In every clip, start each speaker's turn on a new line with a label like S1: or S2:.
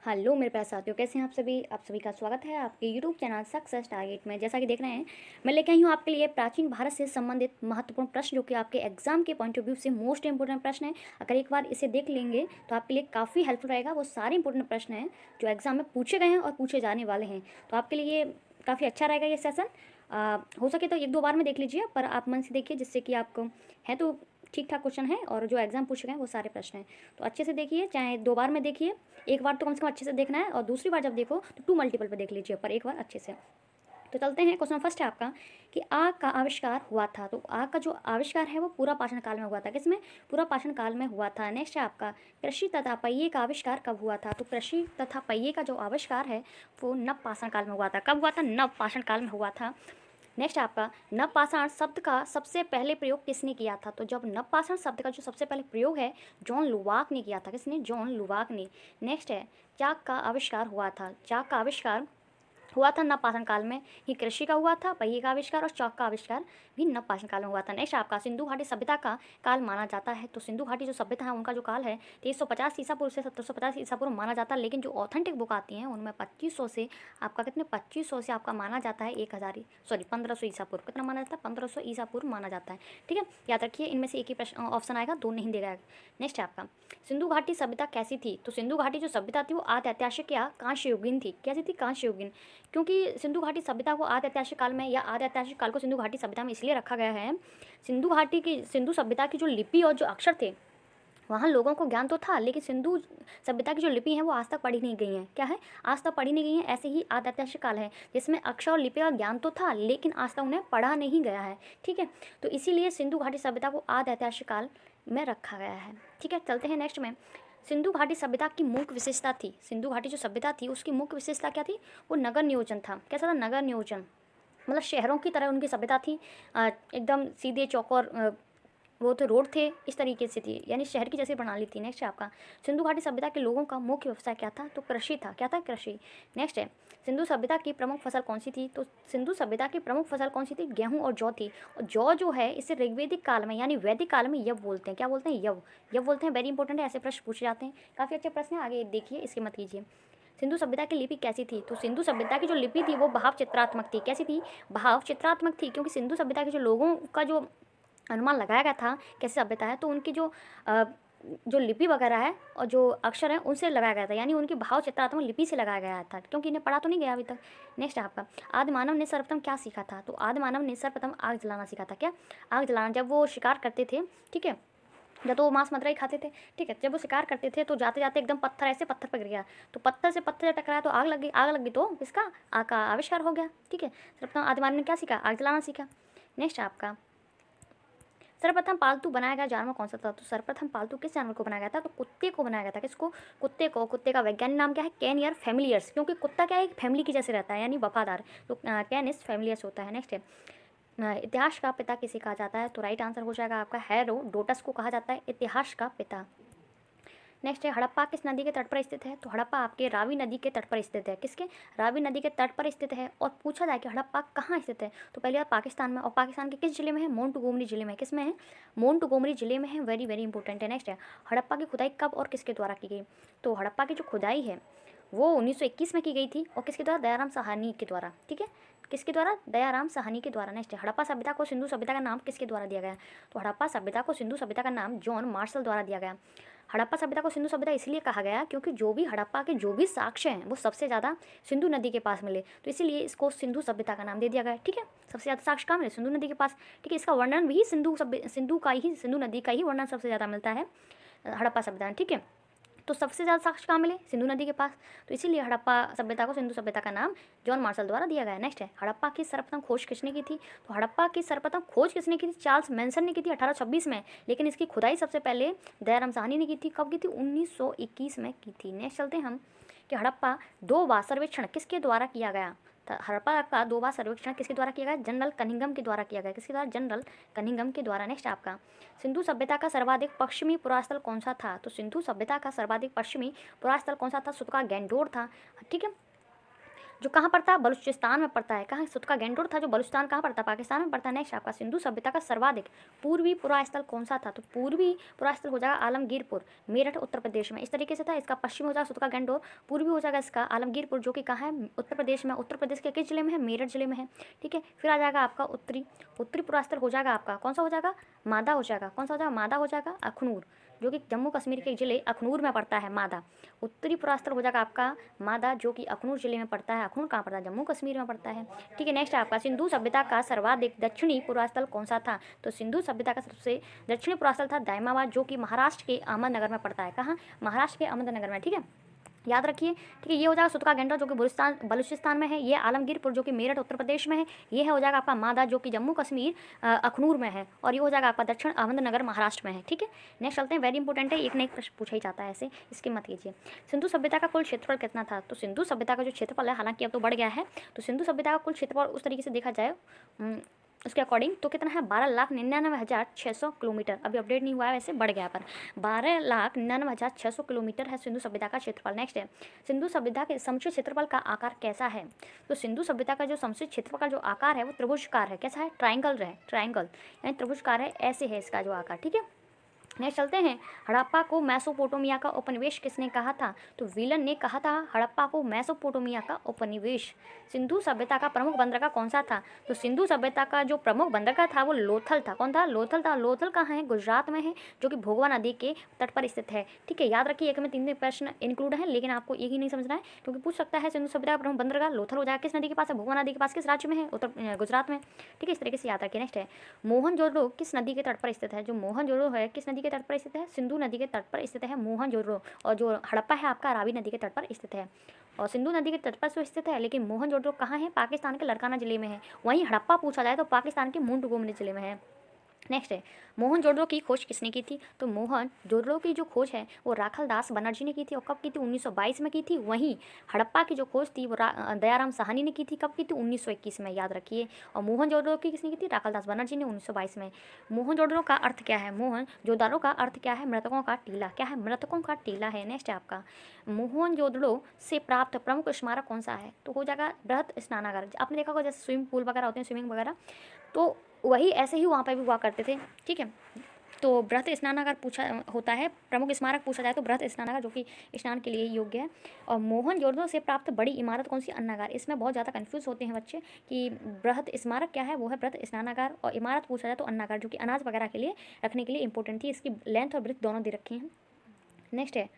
S1: Hello मेरे प्यारे साथियों, कैसे हैं आप सभी का स्वागत है आपके यूट्यूब चैनल सक्सेस टारगेट में। जैसा कि देख रहे हैं, मैं लेके आई हूँ आपके लिए प्राचीन भारत से संबंधित महत्वपूर्ण प्रश्न, जो कि आपके एग्जाम के पॉइंट ऑफ व्यू से मोस्ट इंपोर्टेंट प्रश्न है। अगर एक बार इसे देख लेंगे तो आपके लिए काफ़ी हेल्पफुल रहेगा। वो सारे इंपोर्टेंट प्रश्न हैं जो एग्जाम में पूछे गए हैं और पूछे जाने वाले हैं, तो आपके लिए काफ़ी अच्छा रहेगा ये सेशन। हो सके तो एक दो बार में देख लीजिए, पर आप मन से देखिए, जिससे कि आपको है तो ठीक ठाक क्वेश्चन है और जो एग्जाम पूछे गए हैं वो सारे प्रश्न हैं। तो अच्छे से देखिए, चाहे दो बार में देखिए, एक बार तो कम से कम अच्छे से देखना है और दूसरी बार जब देखो तो टू मल्टीपल पे देख लीजिए, पर एक बार अच्छे से। तो चलते हैं, क्वेश्चन फर्स्ट है आपका कि आग का आविष्कार हुआ था। तो आग का जो आविष्कार है वो पूरा पाषाण काल में हुआ था। किसमें? पूरा पाषाण काल में हुआ था। नेक्स्ट है आपका कृषि तथा पहिए का आविष्कार कब हुआ था। तो कृषि तथा पहिए का जो आविष्कार है वो नव पाषाण काल में हुआ था। कब हुआ था? नव पाषाण काल में हुआ था। नेक्स्ट आपका नवपाषाण शब्द का सबसे पहले प्रयोग किसने किया था। तो जब नवपाषाण शब्द का जो सबसे पहले प्रयोग है जॉन लुवाक ने किया था। किसने? जॉन लुवाक ने। नेक्स्ट है चाक का आविष्कार हुआ था। चाक का आविष्कार हुआ था नवपाषाण काल में ही। कृषि का हुआ था, पहिए का आविष्कार और चौक का आविष्कार भी नवपाषाण काल में हुआ था। नेक्स्ट आपका सिंधु घाटी सभ्यता का काल माना जाता है। तो सिंधु घाटी जो सभ्यता है उनका जो काल है 2350 ईसा पूर्व से 1750 ईसा पूर्व माना जाता है, लेकिन जो ऑथेंटिक बुक आती हैं उनमें 2500 से आपका कितने 2500 से आपका माना जाता है 1500 ईसा पूर्व। कितना माना जाता है? 1500 ईसा पूर्व माना जाता है। ठीक है, याद रखिए, इनमें से एक ही प्रश्न ऑप्शन आएगा, दो नहीं देगा। नेक्स्ट है आपका सिंधु घाटी सभ्यता कैसी थी। तो सिंधु घाटी जो सभ्यता थी वो आदि ऐतिहासिक या कांस्य युगीन थी। कैसी थी? कांस्य युगीन। क्योंकि सिंधु घाटी सभ्यता को आदि ऐतिहासिक काल में या आदि ऐतिहासिक काल को सिंधु घाटी सभ्यता में इसलिए रखा गया है, सिंधु सभ्यता की जो लिपि और जो अक्षर थे वहाँ लोगों को ज्ञान तो था, लेकिन सिंधु सभ्यता की जो लिपि है वो आज तक पढ़ी नहीं गई हैं। क्या है? आज तक पढ़ी नहीं गई हैं। ऐसे ही आदि ऐतिहासिक काल है जिसमें अक्षर और लिपि का ज्ञान तो था, लेकिन आज तक उन्हें पढ़ा नहीं गया है। ठीक है, तो इसीलिए सिंधु घाटी सभ्यता को आदि ऐतिहासिक काल में रखा गया है। ठीक है, चलते हैं नेक्स्ट में। सिंधु घाटी सभ्यता की मुख्य विशेषता थी। सिंधु घाटी जो सभ्यता थी उसकी मुख्य विशेषता क्या थी? वो नगर नियोजन था। कैसा था? नगर नियोजन। मतलब शहरों की तरह उनकी सभ्यता थी। एकदम सीधे चौकोर वो तो रोड थे, इस तरीके से थी, यानी शहर की जैसी प्रणाली थी। नेक्स्ट है आपका सिंधु घाटी सभ्यता के लोगों का मुख्य व्यवसाय क्या था। तो कृषि था। क्या था? कृषि। नेक्स्ट है सिंधु सभ्यता की प्रमुख फसल कौन सी थी। तो सिंधु सभ्यता की प्रमुख फसल कौन सी थी? गेहूं और जौ थी। और जौ जो है इसे ऋग्वेदिक काल में यानी वैदिक काल में यव बोलते हैं। क्या बोलते हैं? यव। यव बोलते हैं। वेरी इंपॉर्टेंट है, ऐसे प्रश्न पूछे जाते हैं। काफ़ी अच्छे प्रश्न है, आगे देखिए, इसके मत कीजिए। सिंधु सभ्यता की लिपि कैसी थी। तो सिंधु सभ्यता की जो लिपि थी वो भाव चित्रात्मक थी। कैसी थी? भाव चित्रात्मक थी, क्योंकि सिंधु सभ्यता के जो लोगों का जो अनुमान लगाया गया था कैसे सभ्यता है, तो उनकी अ, जो लिपि वगैरह है और जो अक्षर है उनसे लगाया गया था, यानी उनकी भाव चित्रात्मक लिपि से लगाया गया था, क्योंकि इन्हें पढ़ा तो नहीं गया अभी तक। नेक्स्ट है आपका आदि मानव ने सर्वप्रथम क्या सीखा था। तो आदि मानव ने सर्वप्रथम आग जलाना सीखा था। क्या? आग जलाना। जब वो शिकार करते थे, ठीक है, जब तो वो मांस मदिरा ही खाते थे, ठीक है, जब वो शिकार करते थे तो जाते जाते एकदम पत्थर ऐसे पत्थर पर गिर गया, तो पत्थर से पत्थर जब टकराया तो आग लग गई। आग लग गई तो इसका आग का आविष्कार हो गया। ठीक है, सर्वप्रथम आदि मानव ने क्या सीखा? आग जलाना सीखा। नेक्स्ट है आपका सर्वप्रथम पालतू बनाया गया जानवर कौन सा था। तो सर्वप्रथम पालतू किस जानवर को बनाया गया था? तो कुत्ते को बनाया गया था। किसको? कुत्ते को। कुत्ते का वैज्ञानिक नाम क्या है? कैनियर फैमिलियर्स, क्योंकि कुत्ता क्या है? एक फैमिली की जैसे रहता है, यानी वफादार, तो कैनिस फैमिलियर्स होता है। नेक्स्ट है इतिहास का पिता किसे कहा जाता है। तो राइट आंसर हो जाएगा आपका हेरोडोटस को कहा जाता है इतिहास का पिता। नेक्स्ट है हड़प्पा किस नदी के तट पर स्थित है। तो हड़प्पा आपके रावी नदी के तट पर स्थित है। किसके? रावी नदी के तट पर स्थित है। और पूछा जाए कि हड़प्पा कहाँ स्थित है, तो पहले बात पाकिस्तान में, और पाकिस्तान के किस जिले में है? मोन्टगोमरी जिले में। किस में है? मोन्टगोमरी जिले में है। वेरी वेरी इंपॉर्टेंट है। नेक्स्ट है हड़प्पा की खुदाई कब और किसके द्वारा की गई। तो हड़प्पा की जो खुदाई है वो 1921 में की गई थी, और किसके द्वारा? दयाराम साहनी के द्वारा। ठीक है, किसके द्वारा? दयाराम साहनी के द्वारा। नेक्स्ट है हड़प्पा सभ्यता को सिंधु सभ्यता का नाम किसके द्वारा दिया गया। तो हड़प्पा सभ्यता को सिंधु सभ्यता का नाम जॉन मार्शल द्वारा दिया गया। हड़प्पा सभ्यता को सिंधु सभ्यता इसलिए कहा गया क्योंकि जो भी हड़प्पा के जो भी साक्ष्य हैं वो सबसे ज़्यादा सिंधु नदी के पास मिले, तो इसीलिए इसको सिंधु सभ्यता का नाम दे दिया गया है। ठीक है, सबसे ज़्यादा साक्ष्य कहाँ मिले? सिंधु नदी के पास। ठीक है, इसका वर्णन भी सिंधु नदी का ही वर्णन सबसे ज़्यादा मिलता है हड़प्पा सभ्यता में। ठीक है, तो सबसे ज़्यादा साक्ष्य कहाँ मिले? सिंधु नदी के पास, तो इसीलिए हड़प्पा सभ्यता को सिंधु सभ्यता का नाम जॉन मार्शल द्वारा दिया गया है। नेक्स्ट है हड़प्पा की सर्वप्रथम खोज किसने की थी। तो हड़प्पा की सर्वप्रथम खोज किसने की थी? चार्ल्स मैनसन ने की थी 1826 में, लेकिन इसकी खुदाई सबसे पहले दयाराम साहनी ने की थी। कब की थी? 1921 में की थी। नेक्स्ट चलते हैं हम कि हड़प्पा दो बार सर्वेक्षण किसके द्वारा किया गया। हड़प्पा का दो बार सर्वेक्षण किसके द्वारा किया गया? जनरल कनिंघम के द्वारा किया गया। किसके द्वारा? जनरल कनिंघम के द्वारा। नेक्स्ट आपका सिंधु सभ्यता का सर्वाधिक पश्चिमी पुरास्थल कौन सा था। तो सिंधु सभ्यता का सर्वाधिक पश्चिमी पुरास्थल कौन सा था? सुतका गैंडोर था। ठीक है, जो कहाँ पड़ता है, बलूचिस्तान में पड़ता है। कहाँ, सुतका गेंडोर था जो बलूचिस्तान कहाँ पड़ता है, पाकिस्तान में पड़ता है। नेक्स्ट आपका सिंधु सभ्यता का सर्वाधिक पूर्वी पुरा स्थल कौन सा था, तो पूर्वी पुरा स्थल हो जाएगा आलमगीरपुर, मेरठ उत्तर प्रदेश में। इस तरीके से था। इसका पश्चिम हो जाएगा सुतका गेंडोर, पूर्वी हो जाएगा इसका आलमगीरपुर जो कि कहाँ है, उत्तर प्रदेश में। उत्तर प्रदेश के किस जिले में है, मेरठ जिले में है। ठीक है, फिर आ जाएगा आपका उत्तरी पुरा स्थल हो जाएगा आपका कौन सा हो जाएगा, मादा हो जाएगा। कौन सा हो जाएगा, मादा हो जाएगा। अखनूर जो कि जम्मू कश्मीर के जिले अखनूर में पड़ता है, मादा। उत्तरी पुरास्तर हो जाएगा आपका मादा जो कि अखनूर जिले में पड़ता है। अखनूर कहाँ पड़ता है, जम्मू कश्मीर में पड़ता है। ठीक है, नेक्स्ट आपका सिंधु सभ्यता का सर्वाधिक दक्षिणी पुरास्थल कौन सा था, तो सिंधु सभ्यता का सबसे दक्षिणी पुरास्थल था दायमाबाद जो कि महाराष्ट्र के अहमदनगर में पड़ता है। कहाँ, महाराष्ट्र के अहमदनगर में। ठीक है, याद रखिए। ठीक है, ये हो जाएगा सुतका गेंडोर जो कि बलूचिस्तान में है। ये आलमगीरपुर जो कि मेरठ उत्तर प्रदेश में है। ये हो जाएगा आपका मादा जो कि जम्मू कश्मीर अखनूर में है। और ये हो जाएगा आपका दक्षिण अहमदनगर महाराष्ट्र में है। ठीक है, नेक्स्ट चलते हैं, वेरी इंपॉर्टेंट है, एक ना एक प्रश्न पूछा ही जाता है ऐसे, इसके मत कीजिए। सिंधु सभ्यता का कुल क्षेत्रफल कितना था, तो सिंधु सभ्यता का जो क्षेत्रफल है, हालांकि अब तो बढ़ गया है, तो सिंधु सभ्यता का कुल क्षेत्रफल उस तरीके से देखा जाए उसके अकॉर्डिंग तो कितना है, 12,99,600 किलोमीटर। अभी अपडेट नहीं हुआ है, वैसे बढ़ गया, पर 12,99,600 किलोमीटर है सिंधु सभ्यता का क्षेत्रफल। नेक्स्ट है, सिंधु सभ्यता के समुचित क्षेत्रफल का आकार कैसा है, तो सिंधु सभ्यता का जो समुचित क्षेत्रफल का जो आकार है वो त्रिभुजाकार है। कैसा है, ट्राइंगल है, ट्राइंगल यानी त्रिभुजाकार है, ऐसे है इसका जो आकार। ठीक है, नेक्स्ट चलते हैं, हड़प्पा को मेसोपोटामिया का उपनिवेश किसने कहा था, तो व्हीलन ने कहा था हड़प्पा को मेसोपोटामिया का उपनिवेश। सिंधु सभ्यता का प्रमुख बंदरगाह कौन सा था, तो सिंधु सभ्यता का जो प्रमुख बंदरगाह था वो लोथल था। कौन था, लोथल था। लोथल कहाँ है, गुजरात में है, जो कि भोगवा नदी के तट पर स्थित है। ठीक है, याद रखिए, एक में 3 प्रश्न इंक्लूड है, लेकिन आपको एक ही नहीं समझना है, क्योंकि पूछ सकता है सिंधु सभ्यता का प्रमुख बंदरगाह लोथल हो जाएगा, किस नदी के पास है, भोगवा नदी के पास, किस राज्य में है, गुजरात में। ठीक है, इस तरीके से याद रखिए। नेक्स्ट है, मोहनजोदड़ो किस नदी के तट पर स्थित है, जो मोहनजोदड़ो है किस नदी के तट पर स्थित है, सिंधु नदी के तट पर स्थित है मोहनजोदड़ो। और जो हड़प्पा है आपका रावी नदी के तट पर स्थित है, और सिंधु नदी के तट पर तो स्थित है, लेकिन मोहनजोदड़ो कहाँ है, पाकिस्तान के लड़काना जिले में है। वहीं हड़प्पा पूछा जाए तो पाकिस्तान के मुंडुगुमनी जिले में है। नेक्स्ट है, मोहनजोदड़ो की खोज किसने की थी, तो मोहनजोदड़ो की जो खोज है वो राखल दास बनर्जी ने की थी। और कब की थी, 1922 में की थी। वहीं हड़प्पा की जो खोज थी वो दयाराम साहनी ने की थी। कब की थी, 1921 में, याद रखिए। और मोहनजोदड़ो की किसने की थी, राखल दास बनर्जी ने, 1922 में। मोहनजोदड़ो का अर्थ क्या है, मोहनजोदड़ो का अर्थ क्या है, मृतकों का टीला। क्या है, मृतकों का टीला है। नेक्स्ट है आपका, मोहनजोदड़ो से प्राप्त प्रमुख स्मारक कौन सा है, तो हो जाएगा बृहत स्नानागार। आपने देखा होगा जैसे स्विमिंग पूल वगैरह होते हैं, स्विमिंग वगैरह, तो वही ऐसे ही वहाँ पर भी हुआ करते थे। ठीक है, तो बृहत स्नानागार पूछा होता है, प्रमुख स्मारक पूछा जाए तो बृहत स्नानागार जो कि स्नान के लिए योग्य है। और मोहनजोदड़ो से प्राप्त बड़ी इमारत कौन सी, अन्नागार। इसमें बहुत ज़्यादा कंफ्यूज होते हैं बच्चे कि बृहत स्मारक क्या है, वो है बृहत स्नानागार, और इमारत पूछा जाए तो अन्नागार जो कि अनाज वगैरह के लिए रखने के लिए इंपॉर्टेंट थी। इसकी लेंथ और ब्रेथ दोनों दे रखे हैं। नेक्स्ट है,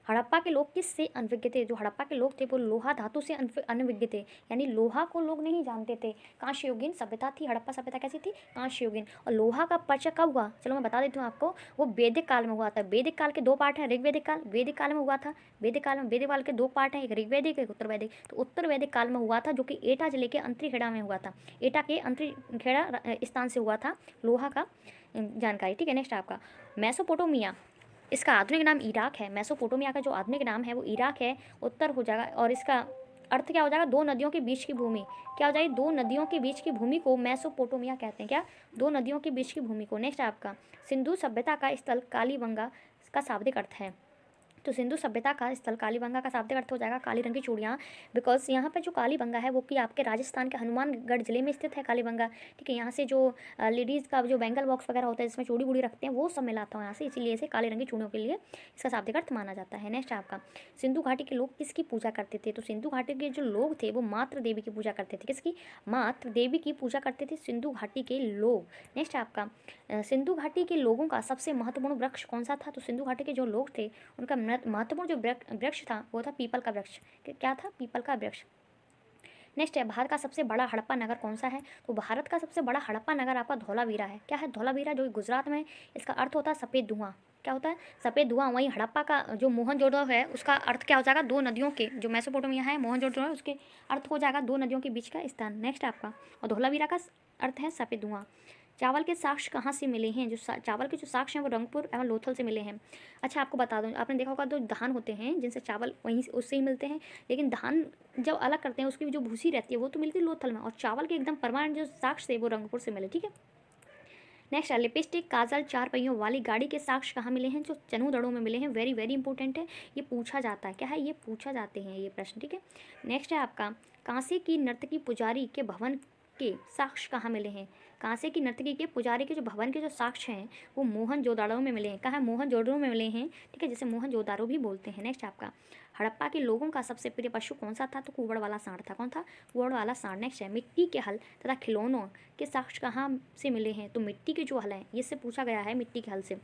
S1: हड़प्पा के लोग किससे अनभिज्ञ थे, जो हड़प्पा के लोग थे वो लोहा धातु से अनभिज्ञ थे, यानी लोहा को लोग नहीं जानते थे। कांस्य युगीन सभ्यता थी, हड़प्पा सभ्यता कैसी थी, कांस्य युगीन। और लोहा का परिचय कब हुआ, चलो मैं बता देती हूँ आपको, वो वैदिक काल में हुआ था। वैदिक काल के 2 पार्ट हैं, ऋग्वैदिक काल, वैदिक काल में हुआ था। वैदिक काल में, वैदिक काल के 2 पार्ट हैं, एक ऋग्वैदिक एक उत्तर वैदिक। तो उत्तर वैदिक काल में हुआ था, जो कि एटा जिले के अंतरीखेड़ा में हुआ था। एटा के अंतरीखेड़ा स्थान से हुआ था लोहा का जानकारी। ठीक है, नेक्स्ट आपका, मेसोपोटामिया, इसका आधुनिक नाम इराक है। मेसोपोटामिया का जो आधुनिक नाम है वो इराक है, उत्तर हो जाएगा। और इसका अर्थ क्या हो जाएगा, 2 नदियों के बीच की भूमि। क्या हो जाएगी, 2 नदियों के बीच की भूमि को मेसोपोटामिया कहते हैं। क्या, 2 नदियों के बीच की भूमि को। नेक्स्ट आपका, सिंधु सभ्यता का स्थल कालीबंगा का शाब्दिक अर्थ है, तो सिंधु सभ्यता का स्थल कालीबंगा का शाब्दिक अर्थ हो जाएगा काली रंग की चूड़ियाँ। बिकॉज यहाँ पे जो कालीबंगा है वो कि आपके राजस्थान के हनुमानगढ़ जिले में स्थित है कालीबंगा। ठीक है, यहाँ से जो लेडीज़ का जो बैंगल बॉक्स वगैरह होता है जिसमें चूड़ी वूड़ी रखते हैं वो सब मिलाता हूँ यहाँ से, इसीलिए इसे काले रंग की चूड़ियों के लिए इसका शाब्दिक अर्थ माना जाता है। नेक्स्ट आपका, सिंधु घाटी के लोग किसकी पूजा करते थे, तो सिंधु घाटी के जो लोग थे वो मातृ देवी की पूजा करते थे। किसकी, मातृ देवी की पूजा करते थे सिंधु घाटी के लोग। नेक्स्ट आपका, सिंधु घाटी के लोगों का सबसे महत्वपूर्ण वृक्ष कौन सा था, तो सिंधु घाटी के जो लोग थे उनका महत्वपूर्ण जो वृक्ष था वो था पीपल का वृक्ष। क्या था, पीपल का वृक्ष। नेक्स्ट है, भारत का सबसे बड़ा हड़प्पा नगर कौन सा है, तो भारत का सबसे बड़ा हड़प्पा नगर आपका धौलावीरा है। क्या है, धौलावीरा जो गुजरात में है। इसका अर्थ होता है सफ़ेद धुआं। क्या होता है, सफ़ेद धुआं। वहीं हड़प्पा का जो मोहनजोदड़ो है उसका अर्थ क्या हो जाएगा, 2 नदियों के, जो मेसोपोटामिया है मोहनजोदड़ो है उसके अर्थ हो जाएगा 2 नदियों के बीच का स्थान। नेक्स्ट आपका, और धौलावीरा का अर्थ है सफ़ेद धुआं। चावल के साक्ष्य कहाँ से मिले हैं, जो चावल के जो साक्ष्य हैं वो रंगपुर एवं लोथल से मिले हैं। अच्छा, आपको बता दूँ, आपने देखा होगा जो धान होते हैं जिनसे चावल वहीं उससे ही मिलते हैं, लेकिन धान जब अलग करते हैं उसकी जो भूसी रहती है वो तो मिलती है लोथल में, और चावल के एकदम परमानेंट जो साक्ष्य थे वो रंगपुर से मिले। ठीक है, नेक्स्ट है लिपस्टिक, काजल, चार पहियों वाली गाड़ी के साक्ष्य कहाँ मिले हैं? जो चनूदड़ों में मिले हैं। वेरी वेरी इंपॉर्टेंट है, ये पूछा जाता है। क्या है? ये पूछा जाते हैं ये प्रश्न, ठीक है। नेक्स्ट है आपका कांसे की नर्तकी पुजारी के भवन के साक्ष्य कहाँ मिले हैं? कांसे की नर्तकी के पुजारी के जो भवन के जो साक्ष्य हैं वो मोहनजोदाड़ो में मिले हैं। कहाँ है? मोहनजोदड़ो में मिले हैं, ठीक है, जिसे मोहनजोदारो भी बोलते हैं। नेक्स्ट आपका हड़प्पा के लोगों का सबसे प्रिय पशु कौन सा था? तो कुंवड़ वाला सांड था। कौन था? कुंवड़ वाला सांड। नेक्स्ट है मिट्टी के हल तथा खिलौनों के साक्ष्य कहाँ से मिले हैं? तो मिट्टी के जो हल हैं, इससे पूछा गया है मिट्टी के हल से।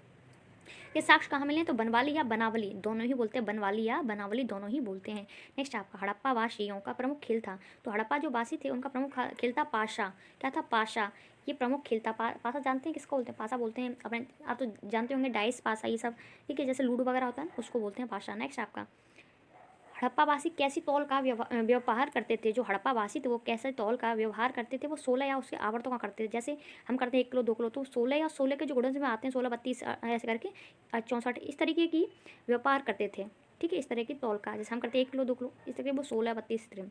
S1: ये साक्ष्य कहाँ मिले हैं? तो बनवाली या बनावली दोनों ही बोलते हैं, बनवाली या बनावली दोनों ही बोलते हैं। नेक्स्ट आपका हड़प्पा वासियों का प्रमुख खेल था। तो हड़प्पा जो वासी थे उनका प्रमुख खेल था पाशा। क्या था? पाशा। ये प्रमुख खेल था। पासा जानते हैं किसको बोलते हैं? पासा बोलते हैं अपने, आप तो जानते होंगे, डाइस पासा ये सब, ठीक है, जैसे लूडो वगैरह होता है उसको बोलते हैं पाशा। नेक्स्ट आपका हड़प्पावासी कैसी तौल का व्यवहार करते थे? जो हड़प्पावासी थे वो कैसे तौल का व्यवहार करते थे? वो 16 या उसके आवर्तों का करते थे। जैसे हम करते हैं 1 किलो 2 किलो, तो 16 या 16 के जो गुणज में आते हैं, 16 32 ऐसे करके 64 इस तरीके की व्यापार करते थे, ठीक है। इस तरह की तौल का जैसे हम करते हैं 1 किलो 2 किलो, इस तरह वो 16 32 इस तरह।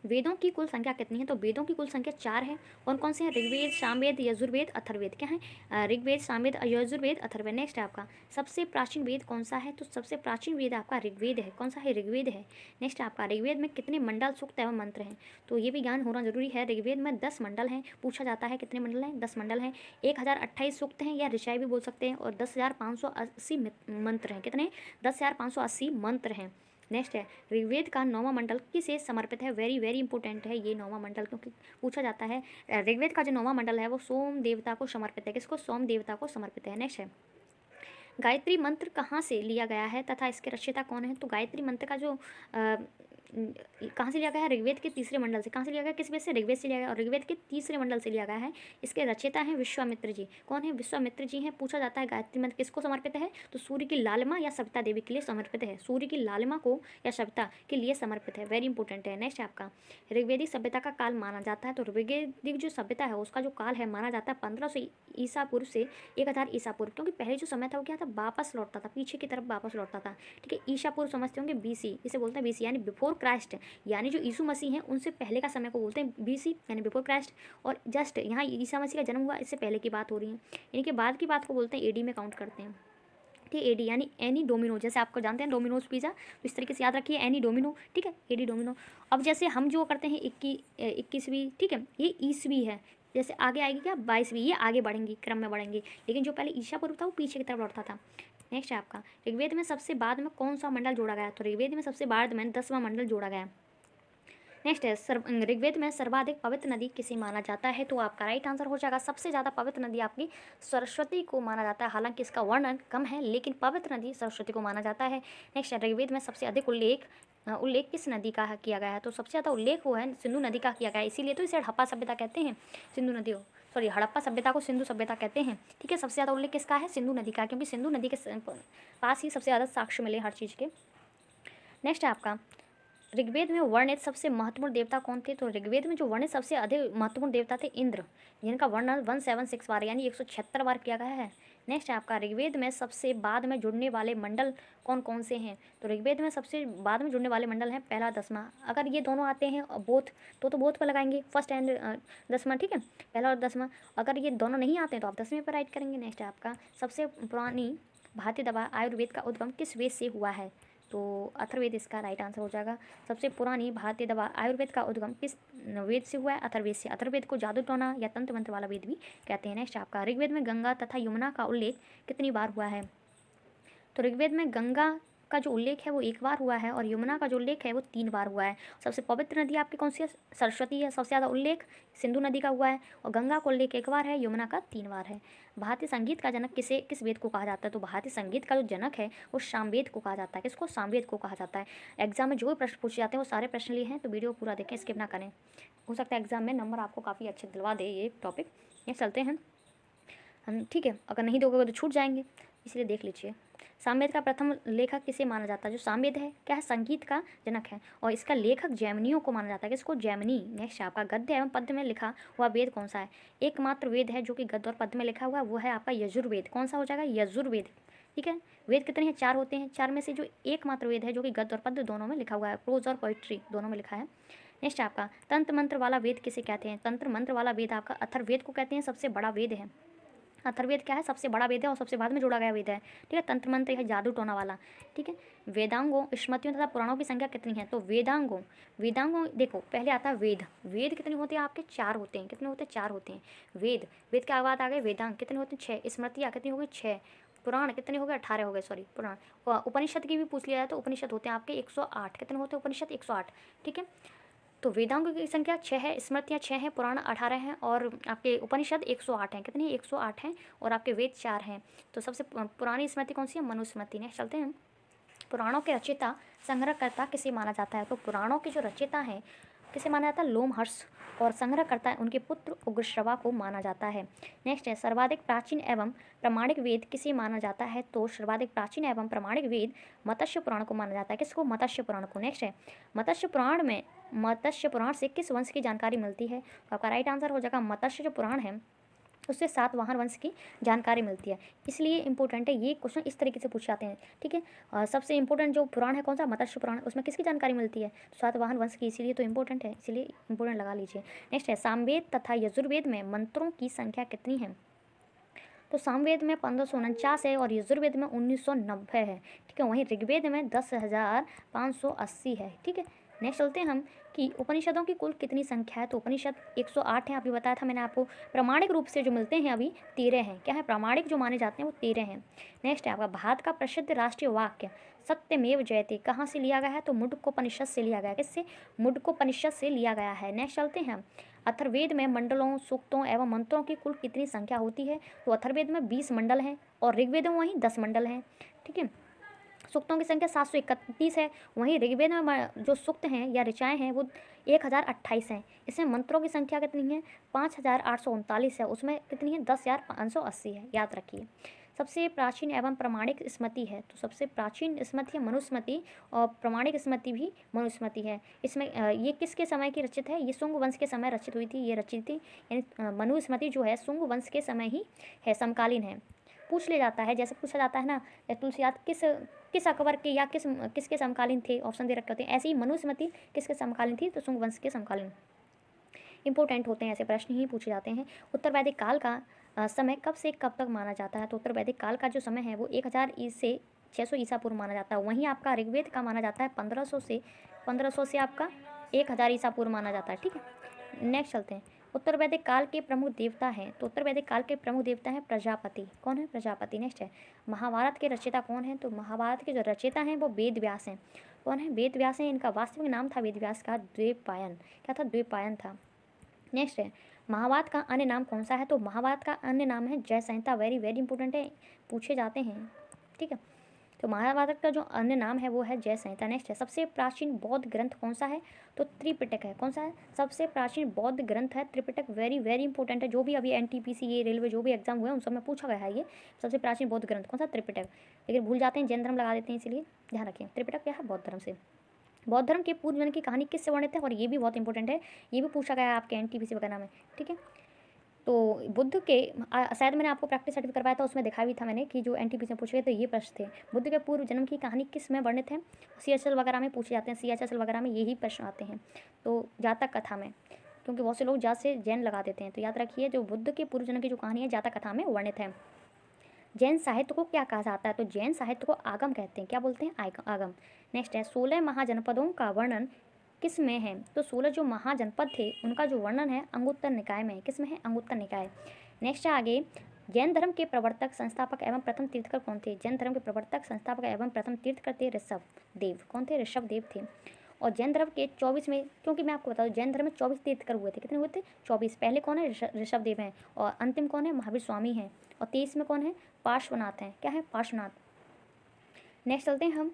S1: वेदों की कुल संख्या कितनी है? तो वेदों की कुल संख्या 4 है। कौन कौन से हैं? ऋग्वेद, सामवेद, यजुर्वेद, अथर्ववेद। क्या है? ऋग्वेद, सामवेद, यजुर्वेद, अथर्ववेद। नेक्स्ट है आपका सबसे प्राचीन वेद कौन सा है? तो सबसे प्राचीन वेद आपका ऋग्वेद है। कौन सा है? ऋग्वेद है। नेक्स्ट आपका ऋग्वेद में कितने मंडल, सूक्त एवं मंत्र हैं? तो ये भी ज्ञान होना जरूरी है। ऋग्वेद में 10 मंडल हैं। पूछा जाता है कितने मंडल हैं? 10 मंडल हैं। 1028 सूक्त हैं या ऋचाएँ भी बोल सकते हैं, और 10,580 मंत्र हैं। कितने? 10,580 मंत्र हैं। नेक्स्ट है ऋग्वेद का 9वां मंडल किसे समर्पित है? वेरी वेरी इंपॉर्टेंट है ये 9वां मंडल, क्योंकि पूछा जाता है। ऋग्वेद का जो 9वां मंडल है वो सोम देवता को समर्पित है। किसको? सोम देवता को समर्पित है। नेक्स्ट है गायत्री मंत्र कहाँ से लिया गया है तथा इसके रचयिता कौन है? तो गायत्री मंत्र का जो कहाँ से लिया गया है? ऋग्वेद के तीसरे मंडल से। कहाँ से लिया गया? किस वेद से? ऋग्वेद से लिया गया, और ऋग्वेद के तीसरे मंडल से लिया गया है। इसके रचयिता हैं विश्वामित्र जी। कौन है? विश्वामित्र जी हैं। पूछा जाता है गायत्री मंत्र किसको समर्पित है? तो सूर्य की लालिमा या सविता देवी के लिए समर्पित है। सूर्य की लालिमा को या सविता के लिए समर्पित है। वेरी इंपॉर्टेंट है। नेक्स्ट आपका ऋग्वेदिक सभ्यता का काल माना जाता है। तो ऋग्वेदिक जो सभ्यता है उसका जो काल है माना जाता है 1500 ईसा पूर्व से 1000 ईसा पूर्व, क्योंकि पहले जो समय था वो क्या था? वापस लौटता था, पीछे की तरफ वापस लौटता था, ठीक है। ईसा पूर्व समझते होंगे, बीसी इसे बोलते हैं। बीसी यानी बिफोर क्राइस्ट, यानी जो यीशु मसीह हैं उनसे पहले का समय को बोलते हैं बीसी यानी बिफोर क्राइस्ट। और जस्ट यहाँ ईसा मसीह का जन्म हुआ इससे पहले की बात हो रही है, इनके बाद की बात को बोलते हैं एडी में काउंट करते हैं, ठीक है। एडी यानी एनी डोमिनो, जैसे आपको जानते हैं डोमिनोज पिज़्ज़ा, तो इस तरीके से याद रखिए एनी डोमिनो, ठीक है, एडी डोमिनो। अब जैसे हम जो करते हैं 21वीं, ठीक है, ये ईसवी है। जैसे आगे आएगी क्या? 22वीं, ये आगे बढ़ेंगी, क्रम में बढ़ेंगी, लेकिन जो पहले ईसा पूर्व था वो पीछे की तरफ लौटता था। नेक्स्ट है आपका ऋग्वेद में सबसे बाद में कौन सा मंडल जोड़ा गया? तो ऋग्वेद में सबसे बाद में 10वां मंडल जोड़ा गया। नेक्स्ट है ऋग्वेद में सर्वाधिक पवित्र नदी किसे माना जाता है? तो आपका राइट आंसर हो जाएगा सबसे ज़्यादा पवित्र नदी आपकी सरस्वती को माना जाता है। हालांकि इसका वर्णन कम है, लेकिन पवित्र नदी सरस्वती को माना जाता है। नेक्स्ट है ऋग्वेद में सबसे अधिक उल्लेख किस नदी का किया गया है? तो सबसे ज़्यादा उल्लेख वो है सिंधु नदी का किया गया है, इसीलिए तो इसे हड़प्पा सभ्यता कहते हैं। सिंधु नदी सॉरी हड़प्पा सभ्यता को सिंधु सभ्यता कहते हैं, ठीक है। सबसे ज़्यादा उल्लेख किसका है? सिंधु नदी का, क्योंकि सिंधु नदी के पास ही सबसे ज़्यादा साक्ष्य मिले हर चीज़ के। नेक्स्ट है आपका ऋग्वेद में वर्णित सबसे महत्वपूर्ण देवता कौन थे? तो ऋग्वेद में जो वर्णित सबसे अधिक महत्वपूर्ण देवता थे इंद्र, जिनका वर्णन 176 बार यानी 176 बार किया गया है। नेक्स्ट है आपका ऋग्वेद में सबसे बाद में जुड़ने वाले मंडल कौन कौन से हैं? तो ऋग्वेद में सबसे बाद में जुड़ने वाले मंडल हैं पहला 10वां। अगर ये दोनों आते हैं बोथ तो बोथ पर लगाएंगे, फर्स्ट एंड 10वां, ठीक है, पहला और 10वां। अगर ये दोनों नहीं आते हैं तो आप 10वें पर राइट करेंगे। नेक्स्ट है आपका सबसे पुरानी भारतीय दवा आयुर्वेद का उद्गम किस वेद से हुआ है? तो अथर्ववेद इसका राइट आंसर हो जाएगा। सबसे पुरानी भारतीय दवा आयुर्वेद का उद्गम किस वेद से हुआ है? अथर्ववेद से। अथर्ववेद को जादू टोना या तंत्र मंत्र वाला वेद भी कहते हैं। नेक्स्ट आपका ऋग्वेद में गंगा तथा यमुना का उल्लेख कितनी बार हुआ है? तो ऋग्वेद में गंगा का जो उल्लेख है वो 1 बार हुआ है, और यमुना का जो उल्लेख है वो 3 बार हुआ है। सबसे पवित्र नदी आपकी कौन सी है? सरस्वती है। सबसे ज़्यादा उल्लेख सिंधु नदी का हुआ है, और गंगा का उल्लेख 1 बार है, यमुना का 3 बार है। भारतीय संगीत का जनक किस वेद को कहा जाता है? तो भारतीय संगीत का जो जनक है वो सामवेद को कहा जाता है। किसको? सामवेद को कहा जाता है। एग्जाम में जो भी प्रश्न पूछे जाते हैं वो सारे प्रश्न लिए हैं, तो वीडियो पूरा देखें, स्किप ना करें। हो सकता है एग्जाम में नंबर आपको काफ़ी अच्छे दिलवा दे ये टॉपिक। ये चलते हैं हम, ठीक है, अगर नहीं दोगे तो छूट जाएंगे, इसलिए देख लीजिए। सामवेद का प्रथम लेखक किसे माना जाता है? जो सामवेद है क्या है? संगीत का जनक है, और इसका लेखक जैमिनियों को माना जाता है। किसको? जैमिनी। नेक्स्ट आपका गद्य एवं पद्य में लिखा हुआ वेद कौन सा है? एकमात्र वेद है जो कि गद्य और पद्य में लिखा हुआ है, वो है आपका यजुर्वेद। कौन सा हो जाएगा? यजुर्वेद, ठीक है। वेद कितने हैं? 4 होते हैं, 4 में से जो एकमात्र वेद है जो कि गद्य और पद्य दोनों में लिखा हुआ है, प्रोज और पोइट्री दोनों में लिखा है। नेक्स्ट आपका तंत्र मंत्र वाला वेद किसे कहते हैं? तंत्र मंत्र वाला वेद आपका अथर्ववेद को कहते हैं, सबसे बड़ा वेद है। अथर्ववेद क्या है, सबसे बड़ा वेद है और सबसे बाद में जोड़ा गया वेद है। ठीक है, तंत्र मंत्र या जादू टोना वाला। ठीक है, वेदांगों, स्मृतियों तथा पुराणों की संख्या कितनी है? तो वेदांगों देखो पहले आता है वेद। वेद कितने होते हैं आपके? 4 होते हैं। कितने होते हैं? 4 होते हैं। वेद के बाद आ गए वेदांग, कितने होते हैं? 6। स्मृतियाँ कितनी हो गई? 6। पुराण कितने हो गए? 18 हो गए, सॉरी पुराण। उपनिषद की भी पूछ लिया जाए तो उपनिषद होते हैं आपके 108। कितने होते हैं उपनिषद? 108। ठीक है, तो वेदांगों की संख्या 6 है, स्मृतियाँ 6 हैं, पुराण 18 हैं और आपके उपनिषद 108 हैं। कितने? 108 हैं और आपके वेद 4 हैं। तो सबसे पुरानी स्मृति कौन सी है? मनुस्मृति। नेक्स्ट चलते हैं। पुराणों के रचयिता संग्रहकर्ता किसे माना जाता है? तो पुराणों के जो रचयिता हैं किसे माना जाता है? लोमहर्ष। और संग्रहकर्ता उनके पुत्र उग्रश्रवा को माना जाता है। नेक्स्ट है, सर्वाधिक प्राचीन एवं प्रामाणिक वेद किसे माना जाता है? तो सर्वाधिक प्राचीन एवं प्रामाणिक वेद मत्स्य पुराण को माना जाता है। किसको? मत्स्य पुराण को। नेक्स्ट है, मत्स्य पुराण से किस वंश की जानकारी मिलती है? तो आपका राइट आंसर हो जाएगा मत्स्य जो पुराण है उससे सातवाहन वंश की जानकारी मिलती है। इसलिए इंपॉर्टेंट है, ये क्वेश्चन इस तरीके से पूछे जाते हैं। ठीक है, सबसे इंपॉर्टेंट जो पुराण है कौन सा? मत्स्य पुराण। उसमें किसकी जानकारी मिलती है? सातवाहन वंश की, इसीलिए तो इंपॉर्टेंट है, इसलिए इंपॉर्टेंट लगा लीजिए। नेक्स्ट है, सामवेद तथा यजुर्वेद में मंत्रों की संख्या कितनी है? तो सामवेद में 1549 है और यजुर्वेद में 1990 है। ठीक है, वहीं ऋग्वेद में 10,580 है। ठीक है, नेक्स्ट चलते हैं हम कि उपनिषदों की कुल कितनी संख्या है? तो उपनिषद 108 है, अभी बताया था मैंने आपको। प्रामाणिक रूप से जो मिलते हैं अभी 13 हैं। क्या है? प्रामाणिक जो माने जाते हैं वो 13 हैं। नेक्स्ट है आपका भारत का प्रसिद्ध राष्ट्रीय वाक्य सत्यमेव जयते कहाँ से लिया गया है? तो मुंडकोपनिषद से लिया गया है। किससे? मुंडकोपनिषद से लिया गया है। नेक्स्ट चलते हैं, अथर्ववेद में मंडलों, सूक्तों एवं मंत्रों की कुल कितनी संख्या होती है? तो अथर्ववेद में 20 मंडल हैं और ऋग्वेद में वहीं 10 मंडल हैं। ठीक है, सूक्तों की संख्या 731 है, वहीं ऋग्वेद में जो सूक्त हैं या ऋचाएँ हैं वो 1028 हैं। इसमें मंत्रों की संख्या कितनी है? 5839 है, उसमें कितनी है? 10,580 है, याद रखिए। सबसे प्राचीन एवं प्रमाणिक स्मृति है, तो सबसे प्राचीन स्मृति है मनुस्मृति और प्रमाणिक स्मृति भी मनुस्मृति है। इसमें ये किसके समय की रचित है? ये शुंग वंश के समय रचित हुई थी, ये रचित थी, यानी मनुस्मृति जो है शुंग वंश के समय ही है, समकालीन है। पूछ ले जाता है, जैसे पूछा जाता है ना तुलसीदास किस अकबर के या किसके समकालीन थे, ऑप्शन दे रखे होते हैं। ऐसे ही मनुस्मृति किसके समकालीन थी? तो शुंग वंश के समकालीन। इंपॉर्टेंट होते हैं, ऐसे प्रश्न ही पूछे जाते हैं। उत्तर वैदिक काल का समय कब से कब तक माना जाता है? तो उत्तर वैदिक काल का जो समय है वो 1000 से 600 ईसा पूर्व माना जाता है। वहीं आपका ऋग्वेद का माना जाता है 1500 से आपका 1000 ईसा पूर्व माना जाता है। ठीक है, नेक्स्ट चलते हैं। उत्तर वैदिक काल के प्रमुख देवता हैं, तो उत्तर वैदिक काल के प्रमुख देवता हैं प्रजापति। कौन है? प्रजापति। नेक्स्ट है, महाभारत के रचयिता कौन है? तो महाभारत के जो रचयिता हैं वो वेद व्यास हैं। कौन है? वेद व्यास हैं। इनका वास्तविक नाम था वेद व्यास का द्वैपायन। क्या था? द्वैपायन था। नेक्स्ट है, महाभारत का अन्य नाम कौन सा है? तो महाभारत का अन्य नाम है जय संहिता। वेरी वेरी इंपॉर्टेंट है, पूछे जाते हैं। ठीक है, तो महाभारत का जो अन्य नाम है वो है जय संहिता। नेक्स्ट है, सबसे प्राचीन बौद्ध ग्रंथ कौन सा है? तो त्रिपिटक है। कौन सा है? सबसे प्राचीन बौद्ध ग्रंथ है त्रिपिटक। वेरी वेरी इंपॉर्टेंट है, जो भी अभी NTPC ये रेलवे जो भी एग्जाम हुए हैं उन सब में पूछा गया है ये सबसे प्राचीन बौद्ध ग्रंथ कौन सा? त्रिपिटक। लेकिन भूल जाते हैं, जैन धर्म लगा देते हैं, इसलिए ध्यान रखें त्रिपिटक क्या है? बौद्ध धर्म से। बौद्ध धर्म के पूर्व जन्म की कहानी किससे वर्णित है? और ये भी बहुत इंपॉर्टेंट है, ये भी पूछा गया है आपके NTPC वगैरह में। ठीक है, तो बुद्ध के शायद मैंने आपको प्रैक्टिस सर्टिफिकेट करवाया था, उसमें दिखाया भी था मैंने कि जो NTPC में पूछे गए तो ये प्रश्न थे। बुद्ध के पूर्व जन्म की कहानी किस में वर्णित है? CHL वगैरह में पूछे जाते हैं, CHL वगैरह में यही प्रश्न आते हैं। तो जातक कथा में, क्योंकि बहुत से लोग जात से जैन लगा देते हैं, तो याद रखिए जो बुद्ध के पूर्व जन्म की जो कहानी है जातक कथा में वर्णित है। जैन साहित्य को क्या कहा जाता है? तो जैन साहित्य को आगम कहते हैं। क्या बोलते हैं? आगम। नेक्स्ट है, 16 महाजनपदों का वर्णन किस में है? तो 16 जो महाजनपद थे उनका जो वर्णन है अंगुत्तर निकाय में। किस में है? अंगुत्तर निकाय। नेक्स्ट है आगे, जैन धर्म के प्रवर्तक, संस्थापक एवं प्रथम तीर्थकर कौन थे? जैन धर्म के प्रवर्तक, संस्थापक एवं प्रथम तीर्थकर थे ऋषभ देव। कौन थे? ऋषभ देव थे। और जैन धर्म के 24 में, क्योंकि मैं आपको बता दूं जैन धर्म में 24 तीर्थकर हुए थे। कितने हुए थे? 24। पहले कौन है? ऋषभ देव हैं और अंतिम कौन है? महावीर स्वामी हैं। और 23 में कौन है? पार्श्वनाथ हैं। क्या है? पार्श्वनाथ। नेक्स्ट चलते हैं हम,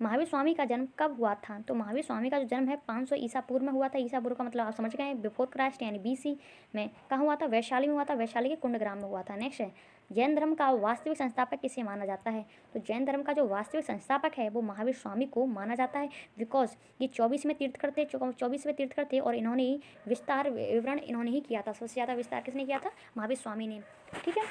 S1: महावीर स्वामी का जन्म कब हुआ था? तो महावीर स्वामी का जो जन्म है 500 ईसा पूर्व में हुआ था। ईसा पूर्व का मतलब आप समझ गए हैं, बिफोर क्राइस्ट यानी BC में। कहाँ हुआ था? वैशाली में हुआ था, वैशाली के कुंडग्राम में हुआ था। नेक्स्ट है, जैन धर्म का वास्तविक संस्थापक किसे माना जाता है? तो जैन धर्म का जो वास्तविक संस्थापक है वो महावीर स्वामी को माना जाता है, बिकॉज ये 24वें तीर्थकर थे, 24वें तीर्थकर थे और इन्होंने ही विस्तार विवरण इन्होंने ही किया था। सबसे ज़्यादा विस्तार किसने किया था? महावीर स्वामी ने। ठीक है,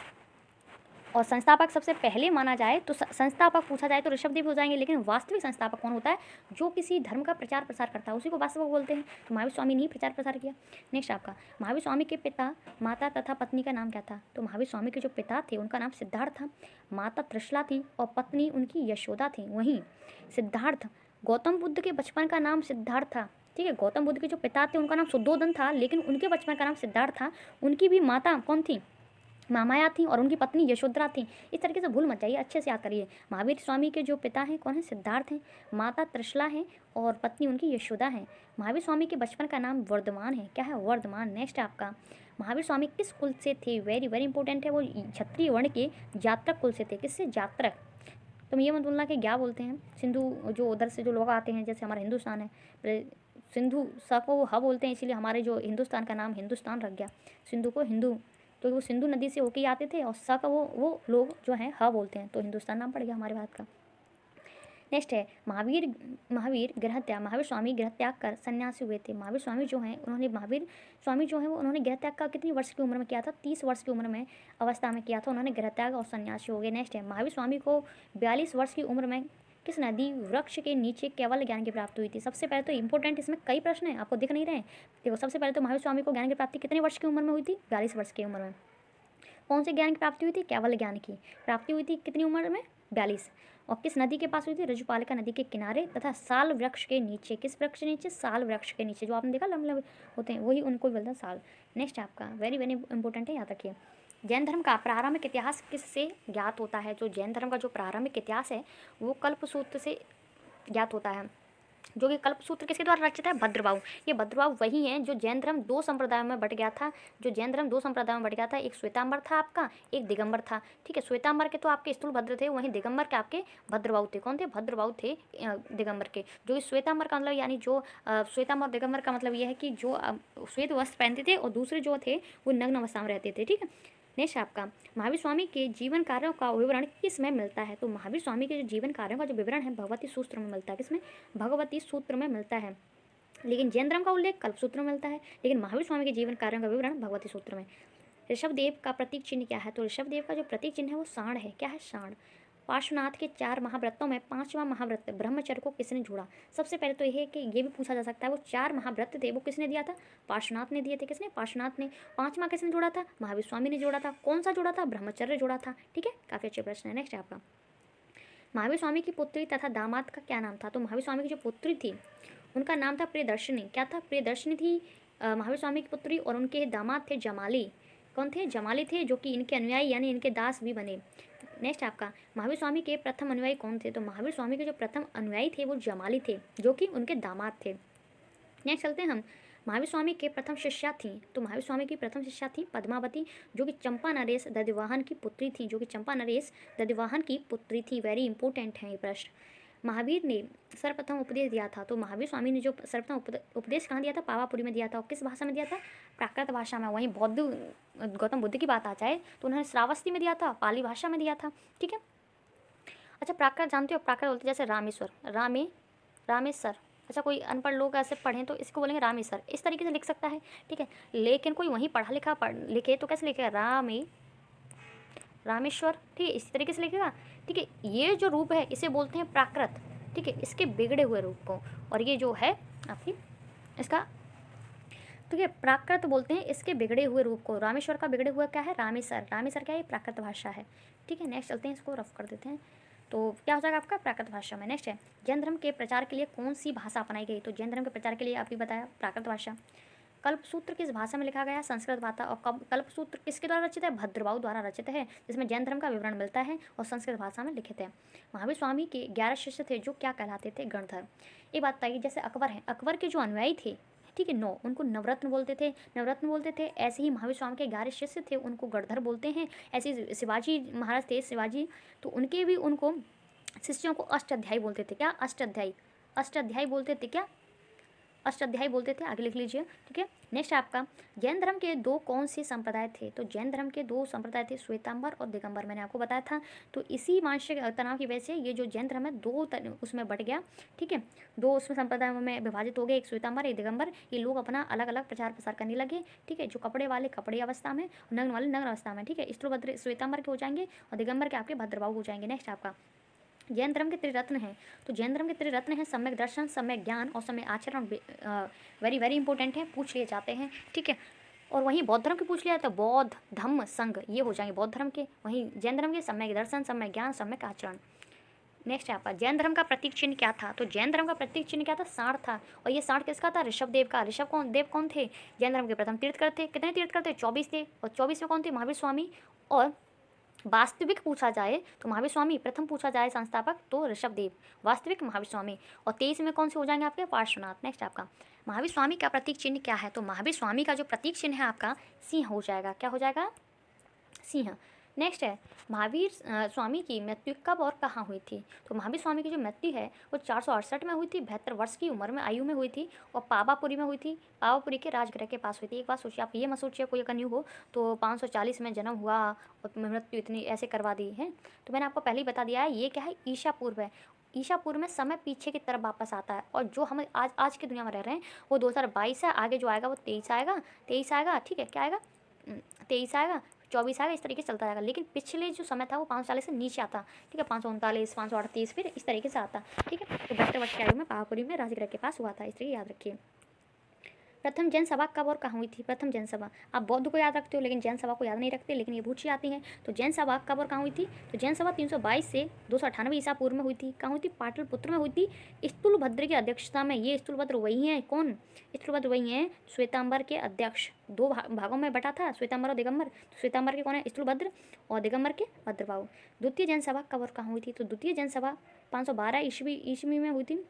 S1: और संस्थापक सबसे पहले माना जाए तो संस्थापक पूछा जाए तो ऋषभदेव हो जाएंगे, लेकिन वास्तविक संस्थापक कौन होता है? जो किसी धर्म का प्रचार प्रसार करता है उसी को वास्तविक बोलते हैं। तो महावीर स्वामी ने ही प्रचार प्रसार किया। नेक्स्ट आपका, महावीर स्वामी के पिता, माता तथा पत्नी का नाम क्या था? तो महावीर स्वामी के जो पिता थे उनका नाम सिद्धार्थ था, माता त्रिशला थी और पत्नी उनकी यशोदा थी। वहीं सिद्धार्थ, गौतम बुद्ध के बचपन का नाम सिद्धार्थ था। ठीक है, गौतम बुद्ध के जो पिता थे उनका नाम शुद्धोधन था, लेकिन उनके बचपन का नाम सिद्धार्थ था। उनकी भी माता कौन थी? मामाया थी, और उनकी पत्नी यशोधरा थी। इस तरीके से भूल मत जाइए, अच्छे से याद करिए। महावीर स्वामी के जो पिता हैं कौन है? सिद्धार्थ हैं, माता त्रिशला है और पत्नी उनकी यशोदा है। महावीर स्वामी के बचपन का नाम वर्धमान है। क्या है? वर्धमान। नेक्स्ट आपका, महावीर स्वामी किस कुल से थे? वेरी वेरी इंपॉर्टेंट है, वो क्षत्रिय वर्ण के जात्रक कुल से थे। किससे? जात्रक। तुम ये मत बोलना कि क्या बोलते हैं, सिंधु जो उधर से जो लोग आते हैं, जैसे हमारा हिंदुस्तान है, सिंधु सा को वो ह बोलते हैं, इसीलिए हमारे जो हिंदुस्तान का नाम हिंदुस्तान रख गया। सिंधु को हिंदू, तो वो सिंधु नदी से होके आते थे, और सा का वो लोग जो हैं ह बोलते हैं, तो हिंदुस्तान नाम पड़ गया हमारे भारत का। नेक्स्ट है महावीर गृह त्याग, महावीर स्वामी गृह त्याग कर सन्यासी हुए थे। महावीर स्वामी जो हैं उन्होंने गृह त्याग का कितनी वर्ष की उम्र में किया था? 30 वर्ष की उम्र में अवस्था में किया था उन्होंने गृह त्याग, और सन्यासी हो गए। नेक्स्ट है, महावीर स्वामी को 42 वर्ष की उम्र में किस नदी वृक्ष के नीचे केवल ज्ञान की प्राप्ति हुई थी? सबसे पहले तो इंपॉर्टेंट, इसमें कई प्रश्न हैं, आपको दिख नहीं रहे हैं। देखो, सबसे पहले तो महावीर स्वामी को ज्ञान की प्राप्ति कितने वर्ष की उम्र में हुई थी? 42 वर्ष की उम्र में। कौन से ज्ञान की प्राप्ति हुई थी? केवल ज्ञान की प्राप्ति हुई थी कितनी उम्र में? 42। और किस नदी के पास हुई थी? रजुपालिका नदी के किनारे तथा साल वृक्ष के नीचे। किस वृक्ष के नीचे? साल वृक्ष के नीचे, जो आपने देखा लंबे लंबे होते हैं, वही उनको बोलते हैं साल। नेक्स्ट आपका वेरी वेरी इंपॉर्टेंट है, याद रखिए। जैन धर्म का प्रारंभिक इतिहास किससे ज्ञात होता है? जो जैन धर्म का जो प्रारंभिक इतिहास है वो कल्पसूत्र से ज्ञात होता है, जो कि कल्पसूत्र किसके द्वारा रचित है? भद्रबाहु। ये भद्रबाहु वही हैं जो जैन धर्म 2 संप्रदायों में बट गया था। जो जैन धर्म 2 संप्रदायों में बट गया था, एक श्वेतांबर था आपका, एक दिगंबर था। ठीक है, श्वेतांबर के तो आपके स्थूलभद्र थे, वहीं दिगंबर के आपके भद्रबाहु थे। कौन थे? भद्रबाहु थे दिगंबर के। जो कि श्वेतांबर का मतलब, यानी जो श्वेतांबर दिगंबर का मतलब यह है कि जो श्वेत वस्त्र पहनते थे और दूसरे जो थे वो नग्न अवस्था में रहते थे। ठीक है, नेक्स्ट आपका, महावीर स्वामी के जीवन कार्यों का विवरण किस में मिलता है? तो महावीर स्वामी के जो जीवन कार्यों का जो विवरण है भगवती सूत्र में मिलता है। किसमें? भगवती सूत्र में मिलता है। लेकिन जैन धर्म का उल्लेख कल्पसूत्र में मिलता है, लेकिन महावीर स्वामी के जीवन कार्यों का विवरण भगवती सूत्र में। ऋषभदेव का प्रतीक चिन्ह क्या है? तो ऋषभदेव का जो प्रतीक चिन्ह है वो सांड है। क्या है? सांड। पार्श्वनाथ के 4 महाव्रतों में 5वां महाव्रत ब्रह्मचर्य को किसने जोड़ा? सबसे पहले तो यह है कि ये भी पूछा जा सकता है वो 4 महाव्रत थे वो किसने दिया था? पार्श्वनाथ ने दिए थे। किसने? पार्श्वनाथ ने। 5वां किसने जोड़ा था? महावीर स्वामी ने जोड़ा था। कौन सा जोड़ा था? ब्रह्मचर्य जोड़ा था। ठीक है, काफी अच्छे प्रश्न है। नेक्स्ट है आपका, महावीर स्वामी की पुत्री तथा दामाद का क्या नाम था? तो महावीर स्वामी की जो पुत्री थी उनका नाम था प्रियदर्शिनी। क्या था? प्रियदर्शिनी थी महावीर स्वामी की पुत्री, और उनके दामाद थे जमाली। कौन थे? जमाली थे, जो कि इनके अनुयायी यानी इनके दास भी बने। नेक्स्ट आपका, महावीर स्वामी के प्रथम अनुयायी कौन थे? तो महावीर स्वामी के जो प्रथम अनुयायी थे वो जमाली थे, जो कि उनके दामाद थे। नेक्स्ट चलते हैं हम, महावीर स्वामी के प्रथम शिष्या थी। तो महावीर स्वामी की प्रथम शिष्या थी पद्मावती, जो कि चंपा नरेश दधिवाहन की पुत्री थी। जो कि चंपा नरेश दधिवाहन की पुत्री थी। वेरी इंपॉर्टेंट है ये प्रश्न। महावीर ने सर्वप्रथम उपदेश दिया था। तो महावीर स्वामी ने जो सर्वप्रथम उपदेश कहाँ दिया था? पावापुरी में दिया था। और किस भाषा में दिया था? प्राकृत भाषा में। वहीं बौद्ध गौतम बुद्ध की बात आ जाए तो उन्होंने श्रावस्ती में दिया था, पाली भाषा में दिया था। ठीक है, अच्छा प्राकृत जानते हो? प्राकृत बोलते जैसे रामेश्वर, रामेश्वर। अच्छा, कोई अनपढ़ लोग ऐसे पढ़ें तो इसको बोलेंगे रामेश्वर, इस तरीके से लिख सकता है। ठीक है, लेकिन कोई वहीं पढ़ा लिखा लिखे तो कैसे लिखेगा? रामेश्वर। ठीक है, इसी तरीके से लिखेगा। ठीक है, ये जो रूप है इसे बोलते हैं प्राकृत। ठीक है, इसके बिगड़े हुए रूप को। और ये जो है आपकी इसका, ठीक है, प्राकृत बोलते हैं इसके बिगड़े हुए रूप को। रामेश्वर का बिगड़े हुआ क्या है? रामेश्वर। रामेश्वर क्या है? प्राकृत भाषा है। ठीक है, नेक्स्ट चलते हैं, इसको रफ कर देते हैं। तो क्या हो जाएगा आपका? प्राकृत भाषा में। नेक्स्ट है, जैन धर्म के प्रचार के लिए कौन सी भाषा अपनाई गई? तो जैन धर्म के प्रचार के लिए आप भी बताया प्राकृत भाषा। कल्पसूत्र किस भाषा में लिखा गया? संस्कृत भाषा। और कल्पसूत्र किसके द्वारा रचित है? भद्रबाहु द्वारा रचित है, जिसमें जैन धर्म का विवरण मिलता है और संस्कृत भाषा में लिखित है। महावीर स्वामी के 11 शिष्य थे जो क्या कहलाते थे? गणधर। एक बात बताइए, जैसे अकबर है, अकबर के जो अनुयायी थे, ठीक है, 9, उनको नवरत्न बोलते थे। ऐसे ही महावीर स्वामी के 11 शिष्य थे, उनको गणधर बोलते हैं। ऐसे ही शिवाजी महाराज थे, शिवाजी, तो उनके भी उनको शिष्यों को अष्टाध्यायी बोलते थे। क्या? अष्टाध्यायी बोलते थे। क्या? अष्टाध्यायी बोलते थे, आगे लिख लीजिए। ठीक है, नेक्स्ट है आपका जैन धर्म के दो कौन से संप्रदाय थे? तो जैन धर्म के दो संप्रदाय थे, श्वेतांबर और दिगंबर, मैंने आपको बताया था। तो इसी मानसिक तनाव की वजह से ये जो जैन धर्म है उसमें बट गया। ठीक है, दो उसमें संप्रदायों में विभाजित हो गए, एक श्वेतांबर एक दिगंबर। ये लोग अपना अलग अलग प्रचार प्रसार करने लगे। ठीक है, जो कपड़े वाले कपड़े अवस्था में, नग्न वाले नग्न अवस्था में। ठीक है, स्थूलभद्र श्वेतांबर के हो जाएंगे और दिगंबर के आपके भद्रबाहु हो जाएंगे। नेक्स्ट आपका जैन धर्म के त्रिरत्न हैं। तो जैन धर्म के त्रिरत्न हैं सम्यक दर्शन, सम्यक ज्ञान और सम्यक आचरण। वेरी वेरी इंपॉर्टेंट है, पूछ लिए जाते हैं। ठीक है, और वहीं बौद्ध धर्म के पूछ लिया तो बौद्ध धम्म संघ ये हो जाएंगे बौद्ध धर्म के। वहीं जैन धर्म के सम्यक दर्शन, सम्यक ज्ञान, सम्यक आचरण। नेक्स्ट है आपका जैन धर्म का प्रतीक चिन्ह क्या था? तो जैन धर्म का प्रतीक चिन्ह क्या था? सांड था। और ये सांड किसका था? ऋषभ देव का। ऋषभ देव कौन थे? जैन धर्म के प्रथम तीर्थकर थे। कितने तीर्थकर थे? 24 थे। और 24 में कौन थे? महावीर स्वामी। और वास्तविक पूछा जाए तो महावीर स्वामी, प्रथम पूछा जाए संस्थापक तो ऋषभ देव, वास्तविक महावीर स्वामी। और 23 में कौन से हो जाएंगे आपके? पार्श्वनाथ। नेक्स्ट आपका महावीर स्वामी का प्रतीक चिन्ह क्या है? तो महावीर स्वामी का जो प्रतीक चिन्ह है आपका सिंह हो जाएगा। क्या हो जाएगा? सिंह। नेक्स्ट है महावीर स्वामी की मृत्यु कब और कहाँ हुई थी? तो महावीर स्वामी की जो मृत्यु है वो 468 में हुई थी, 72 वर्ष की उम्र में आयु में हुई थी और पावापुरी में हुई थी। पावापुरी के राजगृह के पास हुई थी। एक बात सोचिए आप, ये मत सोचिए कोई अगर न्यू हो तो 540 में जन्म हुआ और मृत्यु इतनी ऐसे करवा दी है। तो मैंने आपको पहले ही बता दिया है, ये क्या है? ईशा पूर्व है। ईशा पूर्व में समय पीछे की तरफ वापस आता है। और जो हम आज की दुनिया में रह रहे हैं वो 2022 है। आगे जो आएगा वो 23 आएगा, 23 आएगा। ठीक है, क्या आएगा? 23 आएगा, 24 आएगा, इस तरीके से चलता जाएगा। लेकिन पिछले जो समय था वो 540 से नीचे आता। ठीक है, 539, 538 फिर इस तरीके से आता। ठीक है, तो 72 वर्ष की आयु में पावापुरी में राजगृह के पास हुआ था। इस तरीके याद रखिए। प्रथम जैन सभा कब और कहाँ हुई थी? प्रथम जैन सभा, आप बौद्ध को याद रखते हो लेकिन जैन सभा को याद नहीं रखते, लेकिन ये पूछी आती है। तो जैन सभा कब और कहाँ हुई थी? तो जैन सभा 322 से 298 ईसा पूर्व में हुई थी। कहाँ हुई थी? पाटलिपुत्र में हुई थी, स्थूलभद्र की अध्यक्षता में। ये स्थूलभद्र वही हैं। कौन? स्थूलभद्र वही हैं, श्वेतांबर के अध्यक्ष। दो भागों में बटा था, श्वेतांबर और दिगंबर। तो श्वेतांबर के कौन है? स्थूलभद्र, और दिगंबर के भद्रबाहु। द्वितीय जैन सभा कब और कहाँ हुई थी? तो द्वितीय जैन सभा 512 ईस्वी में हुई थी।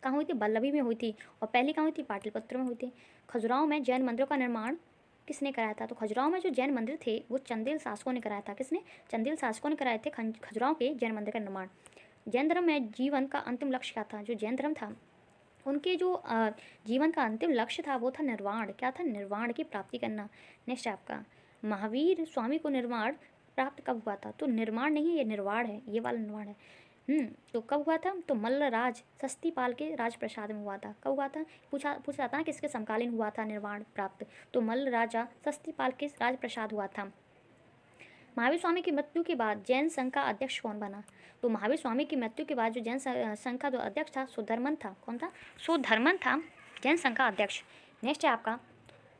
S1: कहाँ हुई थी? बल्लभी में हुई थी। और पहली कहाँ हुई थी? पाटलिपुत्र में हुई थी। खजुराहो में जैन मंदिरों का निर्माण किसने कराया था? तो खजुराहो में जो जैन मंदिर थे वो चंदेल शासकों ने कराया था। किसने? चंदेल शासकों ने कराए थे खजुराहो के जैन मंदिर का निर्माण। जैन धर्म में जीवन का अंतिम लक्ष्य क्या था? जो जैन धर्म था उनके जो जीवन का अंतिम लक्ष्य था वो था निर्वाण। क्या था? निर्वाण की प्राप्ति करना। नेक्स्ट आपका महावीर स्वामी को निर्वाण प्राप्त कब हुआ था? तो निर्माण नहीं है, ये निर्वाण है, ये वाला निर्वाण है। तो कब हुआ था? तो मल्लराज सस्तीपाल के राजप्रसाद में हुआ था। कब हुआ था? पूछा जाता है किसके समकालीन हुआ था निर्वाण प्राप्त? तो मल्ल राजा सस्तीपाल के राजप्रसाद हुआ था। महावीर स्वामी की मृत्यु के बाद जैन संघ का अध्यक्ष कौन बना? तो महावीर स्वामी की मृत्यु के बाद जो जैन संघ का जो अध्यक्ष था सुधर्मन था। कौन था? सुधर्मन था जैन संघ का अध्यक्ष। नेक्स्ट है आपका,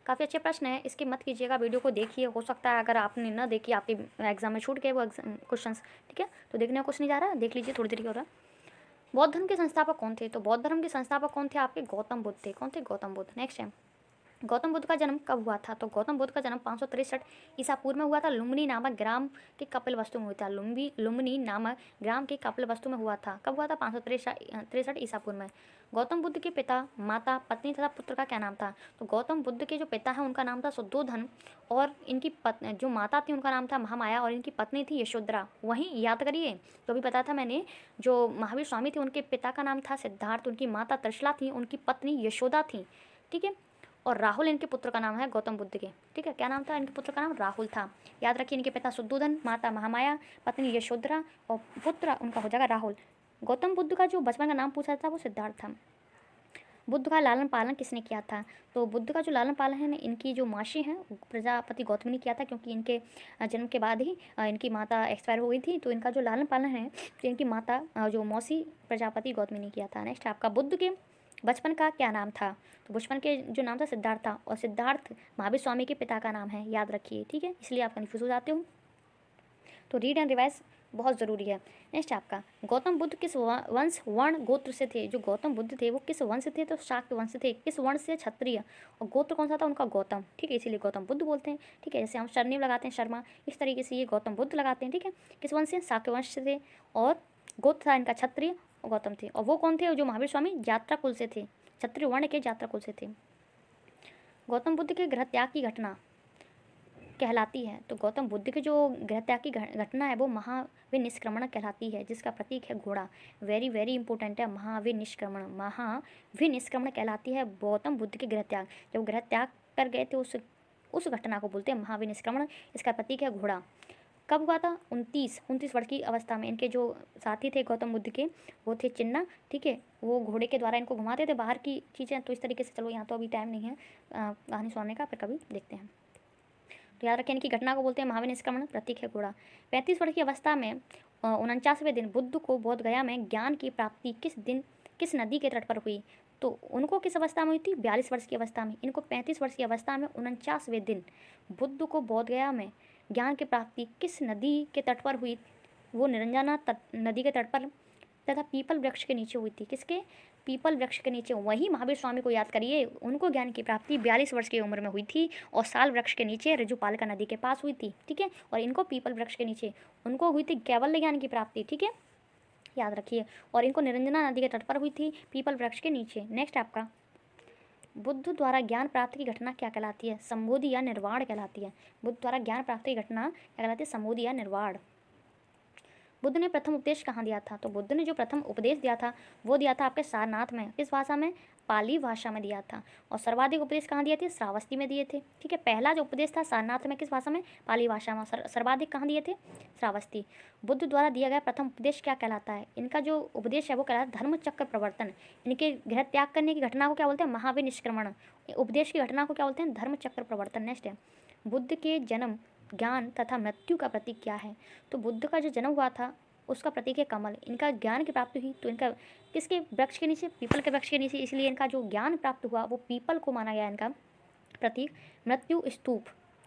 S1: काफ़ी अच्छे प्रश्न है, इसकी मत कीजिएगा, वीडियो को देखिए। हो सकता है अगर आपने न देखी, आपके एग्जाम में छूट गए वो क्वेश्चंस। ठीक है, तो देखने का कुछ नहीं जा रहा, देख लीजिए, थोड़ी देर हो रहा है। बौद्ध धर्म के संस्थापक कौन थे? तो बौद्ध धर्म के संस्थापक कौन थे आपके? गौतम बुद्ध थे। कौन थे? गौतम बुद्ध। नेक्स्ट है गौतम बुद्ध का जन्म कब हुआ था? तो गौतम बुद्ध का जन्म 563 ईसा पूर्व में हुआ था। लुम्बिनी नामक ग्राम के कपिलवस्तु में हुआ था। लुम्बिनी नामक ग्राम के कपिलवस्तु में हुआ था। कब हुआ था? 563 ईसा पूर्व में। गौतम बुद्ध के पिता, माता, पत्नी तथा पुत्र का क्या नाम था? तो गौतम बुद्ध के जो पिता है उनका नाम था शुद्धोधन, और इनकी जो माता थी उनका नाम था महामाया, और इनकी पत्नी थी यशोधरा। वहीं याद करिए, तो अभी बताया था मैंने, जो महावीर स्वामी थे उनके पिता का नाम था सिद्धार्थ, उनकी माता त्रिशला थी, उनकी पत्नी यशोदा थी। ठीक है, और राहुल इनके पुत्र का नाम है गौतम बुद्ध के। ठीक है, क्या नाम था इनके पुत्र का? नाम राहुल था। याद रखिए, इनके पिता शुद्धोधन, माता महामाया, पत्नी यशोधरा और पुत्र उनका हो जाएगा राहुल। गौतम बुद्ध का जो बचपन का नाम पूछा था वो सिद्धार्थ था। बुद्ध का लालन पालन किसने किया था? तो बुद्ध का जो लालन पालन है इनकी जो मासी हैं प्रजापति गौतमी ने किया था, क्योंकि इनके जन्म के बाद ही इनकी माता एक्सपायर हो गई थी। तो इनका जो लालन पालन है तो इनकी माता जो मौसी प्रजापति गौतमी ने किया था। नेक्स्ट आपका बुद्ध के बचपन का क्या नाम था? तो बचपन के जो नाम था सिद्धार्थ था, और सिद्धार्थ महावीर स्वामी के पिता का नाम है, याद रखिए। ठीक है, इसलिए आप कन्फ्यूज हो जाते हो, तो रीड एंड रिवाइज बहुत ज़रूरी है। नेक्स्ट आपका गौतम बुद्ध किस वंश वर्ण गोत्र से थे? जो गौतम बुद्ध थे वो किस वंश थे? तो शाक्य वंश थे। किस वर्ण से? क्षत्रिय। और गोत्र कौन सा था उनका? गौतम। ठीक है, इसीलिए गौतम बुद्ध बोलते हैं। ठीक है, जैसे हम सरनेम लगाते हैं शर्मा, इस तरीके से ये गौतम बुद्ध लगाते हैं। ठीक है, किस वंश से? शाक्य वंश से थे, और गोत्र था इनका क्षत्रिय, और गौतम थे। और वो कौन थे? जो महावीर स्वामी यात्रा कुल से थे, क्षत्रिय वर्ण के यात्रा कुल से थे। गौतम बुद्ध के गृह त्याग की घटना कहलाती है? तो गौतम बुद्ध की जो गृहत्याग की घटना है वो महाविनिष्क्रमण कहलाती है, जिसका प्रतीक है घोड़ा। वेरी वेरी इंपॉर्टेंट है, महाविनिष्क्रमण कहलाती है गौतम बुद्ध की गृहत्याग। जब गृहत्याग कर गए थे उस घटना को बोलते हैं महाविनिष्क्रमण। इसका प्रतीक है घोड़ा। कब हुआ था? 29 वर्ष की अवस्था में। इनके जो साथी थे गौतम बुद्ध के, वो थे चिन्ना, ठीक है। वो घोड़े के द्वारा इनको घुमाते थे बाहर की चीज़ें। तो इस तरीके से, चलो यहाँ तो अभी टाइम नहीं है कहानी सुनाने का, फिर कभी देखते हैं। तो याद रखें, इनकी घटना को बोलते हैं महाविनिष्क्रमण, प्रतीक है घोड़ा। 35 वर्ष की अवस्था में 49वें दिन बुद्ध को बोध गया में ज्ञान की प्राप्ति किस नदी के तट पर हुई? तो उनको किस अवस्था में हुई थी? 42 वर्ष की अवस्था में। इनको 35 वर्ष की अवस्था में 49वें दिन बुद्ध को बोध गया में ज्ञान की प्राप्ति किस नदी के तट पर हुई? वो निरंजना नदी के तट पर तथा पीपल वृक्ष के नीचे हुई थी। किसके? पीपल वृक्ष के नीचे। वही महावीर स्वामी को याद करिए, उनको ज्ञान की प्राप्ति 42 वर्ष की उम्र में हुई थी और साल वृक्ष के नीचे ऋजुपालिका नदी के पास हुई थी, ठीक है। और इनको पीपल वृक्ष के नीचे उनको हुई थी कैवल्य ज्ञान की प्राप्ति, ठीक है, याद रखिए। और इनको निरंजना नदी के तट पर हुई थी, पीपल वृक्ष के नीचे। नेक्स्ट आपका, बुद्ध द्वारा ज्ञान प्राप्ति की घटना क्या कहलाती है? संबोधि या निर्वाण कहलाती है। बुद्ध द्वारा ज्ञान प्राप्ति की घटना क्या कहलाती है? संबोधि या निर्वाण। बुद्ध ने प्रथम उपदेश कहाँ दिया था? तो बुद्ध ने जो प्रथम उपदेश दिया था वो दिया था आपके सारनाथ में। किस भाषा में? पाली भाषा में दिया था। और सर्वाधिक उपदेश कहाँ दिए थे? श्रावस्ती में दिए थे, ठीक है। पहला जो उपदेश था सारनाथ में, किस भाषा में? पाली भाषा में। सर्वाधिक कहाँ दिए थे? श्रावस्ती। बुद्ध द्वारा दिया गया प्रथम उपदेश क्या कहलाता है? इनका जो उपदेश है वो कहलाता है धर्म चक्र प्रवर्तन। इनके गृह त्याग करने की घटना को क्या बोलते हैं? महाविनिष्क्रमण। उपदेश की घटना को क्या बोलते हैं? धर्म चक्र प्रवर्तन। नेक्स्ट है, बुद्ध के जन्म, ज्ञान तथा मृत्यु का प्रतीक क्या है? तो बुद्ध का जो जन्म हुआ था उसका प्रतीक है कमल। इनका ज्ञान की प्राप्ति हुई तो इनका किसके वृक्ष के नीचे? पीपल के वृक्ष के नीचे। इसलिए इनका जो ज्ञान प्राप्त हुआ वो पीपल को माना गया इनका प्रतीक। मृत्यु स्तूप,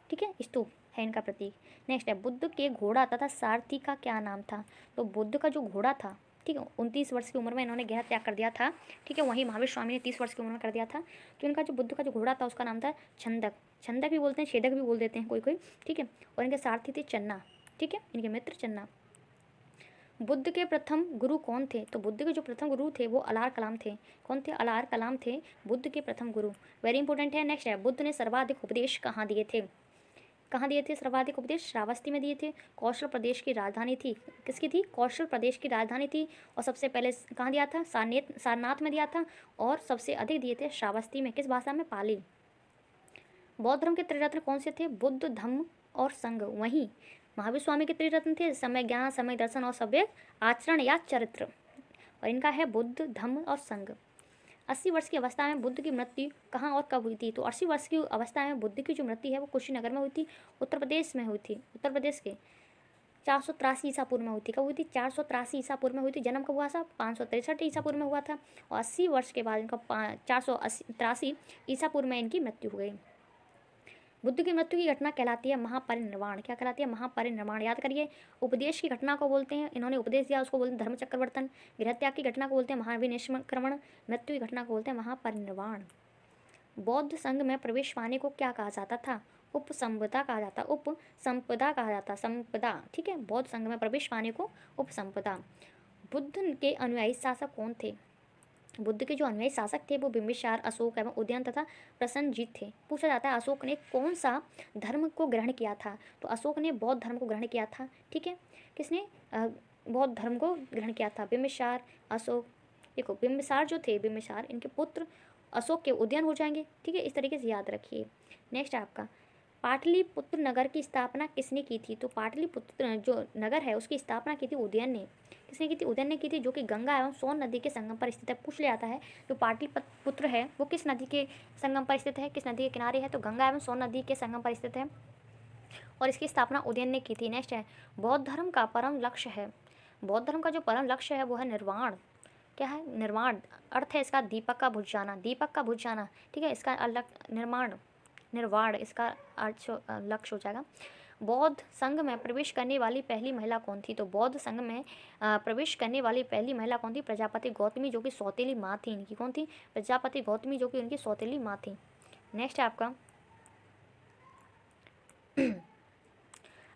S1: ठीक है, स्तूप है इनका प्रतीक। नेक्स्ट है, बुद्ध के घोड़ा तथा सारथी का क्या नाम था? तो बुद्ध का जो घोड़ा था, ठीक है, 29 वर्ष की उम्र में इन्होंने गृह त्याग कर दिया था, ठीक है। वहीं महावीर स्वामी ने 30 वर्ष की उम्र में कर दिया था। तो इनका जो बुद्ध का जो घोड़ा था उसका नाम था छंदक। छंदक भी बोलते हैं, छेदक भी बोल देते हैं कोई कोई, ठीक है। और इनके सारथी थे चन्ना, ठीक है, इनके मित्र चन्ना। बुद्ध के प्रथम गुरु कौन थे? तो बुद्ध के जो प्रथम गुरु थे वो अलार कलाम थे। कौन थे? अलार कलाम थे बुद्ध के प्रथम गुरु। वेरी इंपॉर्टेंट है। नेक्स्ट है, बुद्ध ने सर्वाधिक उपदेश कहाँ दिए थे? कहाँ दिए थे सर्वाधिक उपदेश? श्रावस्ती में दिए थे। कौशल प्रदेश की राजधानी थी। किसकी थी? कौशल प्रदेश की राजधानी थी। और सबसे पहले कहाँ दिया था? सारनाथ में दिया था। और सबसे अधिक दिए थे श्रावस्ती में। किस भाषा में? पाली। बौद्ध धर्म के त्रिरत्न कौन से थे? बुद्ध, धम्म और संघ। वहीं महावीर स्वामी के त्रिरत्न थे समय ज्ञान, समय दर्शन और सभ्य आचरण या चरित्र। और इनका है बुद्ध, धम्म और संघ। 80 वर्ष की अवस्था में बुद्ध की मृत्यु कहाँ और कब हुई थी? तो 80 वर्ष की अवस्था में बुद्ध की जो मृत्यु है वो कुशीनगर में हुई थी, उत्तर प्रदेश में हुई थी। उत्तर प्रदेश के 483 ईसा पूर्व में हुई थी। कब हुई थी? 483 ईसा पूर्व में हुई थी। जन्म कब हुआ था? 563 ईसा पूर्व में हुआ था। और 80 वर्ष के बाद इनका 483 ईसा पूर्व में इनकी मृत्यु हो गई। बुद्ध की मृत्यु की घटना कहलाती है महापरिनिर्वाण। क्या कहलाती है? महापरिनिर्वाण। याद करिए, उपदेश की घटना को बोलते हैं, इन्होंने उपदेश दिया उसको बोलते हैं धर्म चक्रवर्तन। गृहत्याग की घटना को बोलते हैं महाविनिष्क्रमण। मृत्यु की घटना को बोलते हैं महापरिनिर्वाण। बौद्ध संघ में प्रवेश पाने को क्या कहा जाता था? उपसंपदा कहा जाता। उपसंपदा कहा जाता, संपदा, ठीक है। बौद्ध संघ में प्रवेश पाने को उपसंपदा। बुद्ध के अनुयायी शासक कौन थे? बुद्ध के जो अनुयायी शासक थे वो बिंबिसार, अशोक एवं उदयन तथा प्रसन्नजीत थे। पूछा जाता है अशोक ने कौन सा धर्म को ग्रहण किया था? तो अशोक ने बौद्ध धर्म को ग्रहण किया था, ठीक है। किसने बौद्ध धर्म को ग्रहण किया था? बिंबिसार, अशोक। देखो बिंबिसार जो थे, बिंबिसार इनके पुत्र अशोक के उदयन हो जाएंगे, ठीक है। इस तरीके से याद रखिए। नेक्स्ट है आपका, पाटलिपुत्र नगर की स्थापना किसने की थी? तो पाटलिपुत्र जो नगर है उसकी स्थापना की थी उदयन ने। किसने की थी? उदयन ने की थी, जो कि गंगा एवं सोन नदी के संगम पर स्थित है। पूछ लिया जाता है जो पाटलिपुत्र है वो किस नदी के संगम पर स्थित है? किस नदी के किनारे है? तो गंगा एवं सोन नदी के संगम पर स्थित है। और इसकी स्थापना उदयन ने की थी। नेक्स्ट है, बौद्ध धर्म का परम लक्ष्य है। बौद्ध धर्म का जो परम लक्ष्य है वो है निर्वाण। क्या है? निर्वाण। अर्थ है इसका दीपक का बुझ जाना। दीपक का बुझ जाना, ठीक है। इसका अलग निर्माण, निर्वाण इसका अर्थ लक्ष्य हो जाएगा। बौद्ध संघ में प्रवेश करने वाली पहली महिला कौन थी? तो बौद्ध संघ में प्रवेश करने वाली पहली महिला कौन थी? प्रजापति गौतमी, जो कि सौतेली माँ थी इनकी। कौन थी? प्रजापति गौतमी, जो कि उनकी सौतेली माँ थी। नेक्स्ट है आपका,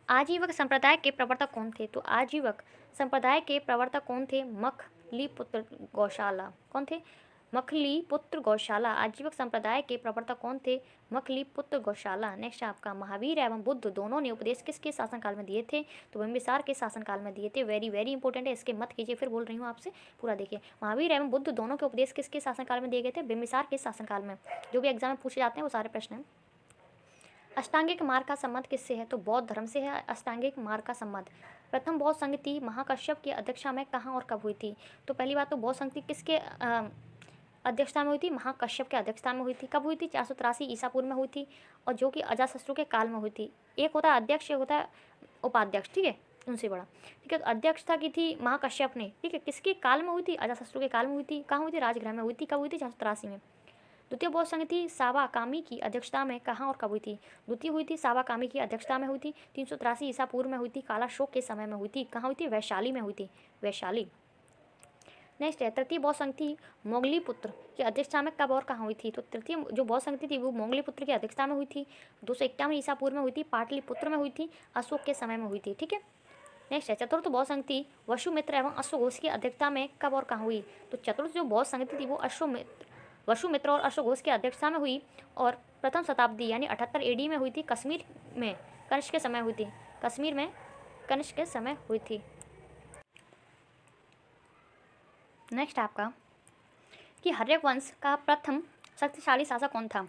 S1: आजीवक संप्रदाय के प्रवर्तक कौन थे? तो आजीवक संप्रदाय के प्रवर्तक कौन थे? मखलिपुत्र गौशाला। कौन थे? मखलीपुत्र गौशाला आजीविक संप्रदाय के प्रवर्तक कौन थे? मखलीपुत्र गौशाला। नेक्स्ट आपका महावीर एवं बुद्ध दोनों ने उपदेश किसके शासनकाल में दिए थे? तो बिंबिसार के शासनकाल में दिए थे। वेरी वेरी इंपॉर्टेंट है, इसके मत कीजिए, फिर बोल रही हूँ आपसे, पूरा देखिए। महावीर एवं बुद्ध दोनों के उपदेश किसके शासनकाल में दिए गए थे? बिंबिसार के शासनकाल में। जो भी एग्जाम में पूछे जाते हैं वो सारे प्रश्न हैं। अष्टांगिक मार्ग का संबंध किससे है? तो बौद्ध धर्म से है अष्टांगिक मार्ग का संबंध। प्रथम बौद्ध संगति महाकश्यप की अध्यक्षता में कहाँ और कब हुई थी? तो पहली बात तो बौद्ध संगति किसके अध्यक्षता में हुई थी? महाकश्यप के अध्यक्षता में हुई थी। कब हुई थी? 483 ईसा पूर्व में हुई थी, और जो कि अजातशत्रु के काल में हुई थी। एक होता है अध्यक्ष, एक होता है उपाध्यक्ष, ठीक है, उनसे बड़ा, ठीक है। तो अध्यक्षता की थी महाकश्यप ने, ठीक है। किसके काल में हुई थी? अजातशत्रु के काल में हुई थी। कहाँ हुई थी? राजगृह में हुई थी। कब हुई थी? 483 में। द्वितीय बौद्ध संगति सावा कामी की अध्यक्षता में कहाँ और कब हुई थी? द्वितीय हुई थी सावा कामी की अध्यक्षता में हुई थी, 383 ईसा पूर्व में हुई थी, काला शोक के समय में हुई थी। कहाँ हुई थी? वैशाली में हुई थी, वैशाली। नेक्स्ट है तृतीय बौद्ध संगति मोगलीपुत्र की अध्यक्षता में कब और कहाँ हुई थी? तो तृतीय जो बौद्ध संगति थी वो मोगलीपुत्र की अध्यक्षता में हुई थी, 251 ईसा पूर्व में हुई थी, पाटलिपुत्र में हुई थी, अशोक के समय में हुई थी, ठीक है। नेक्स्ट है चतुर्थ बौद्ध संगति वसुमित्र एवं अश्वघोष की अध्यक्षता में कब और कहाँ हुई? तो चतुर्थ जो बौद्ध संगति थी वो वसुमित्र और अश्वघोष की अध्यक्षता में हुई, और प्रथम शताब्दी यानी 78 एडी में हुई थी, कश्मीर में कनिष्क के समय हुई थी। कश्मीर में कनिष्क के समय हुई थी। नेक्स्ट आपका कि हर्यक वंश का प्रथम शक्तिशाली शासक कौन था?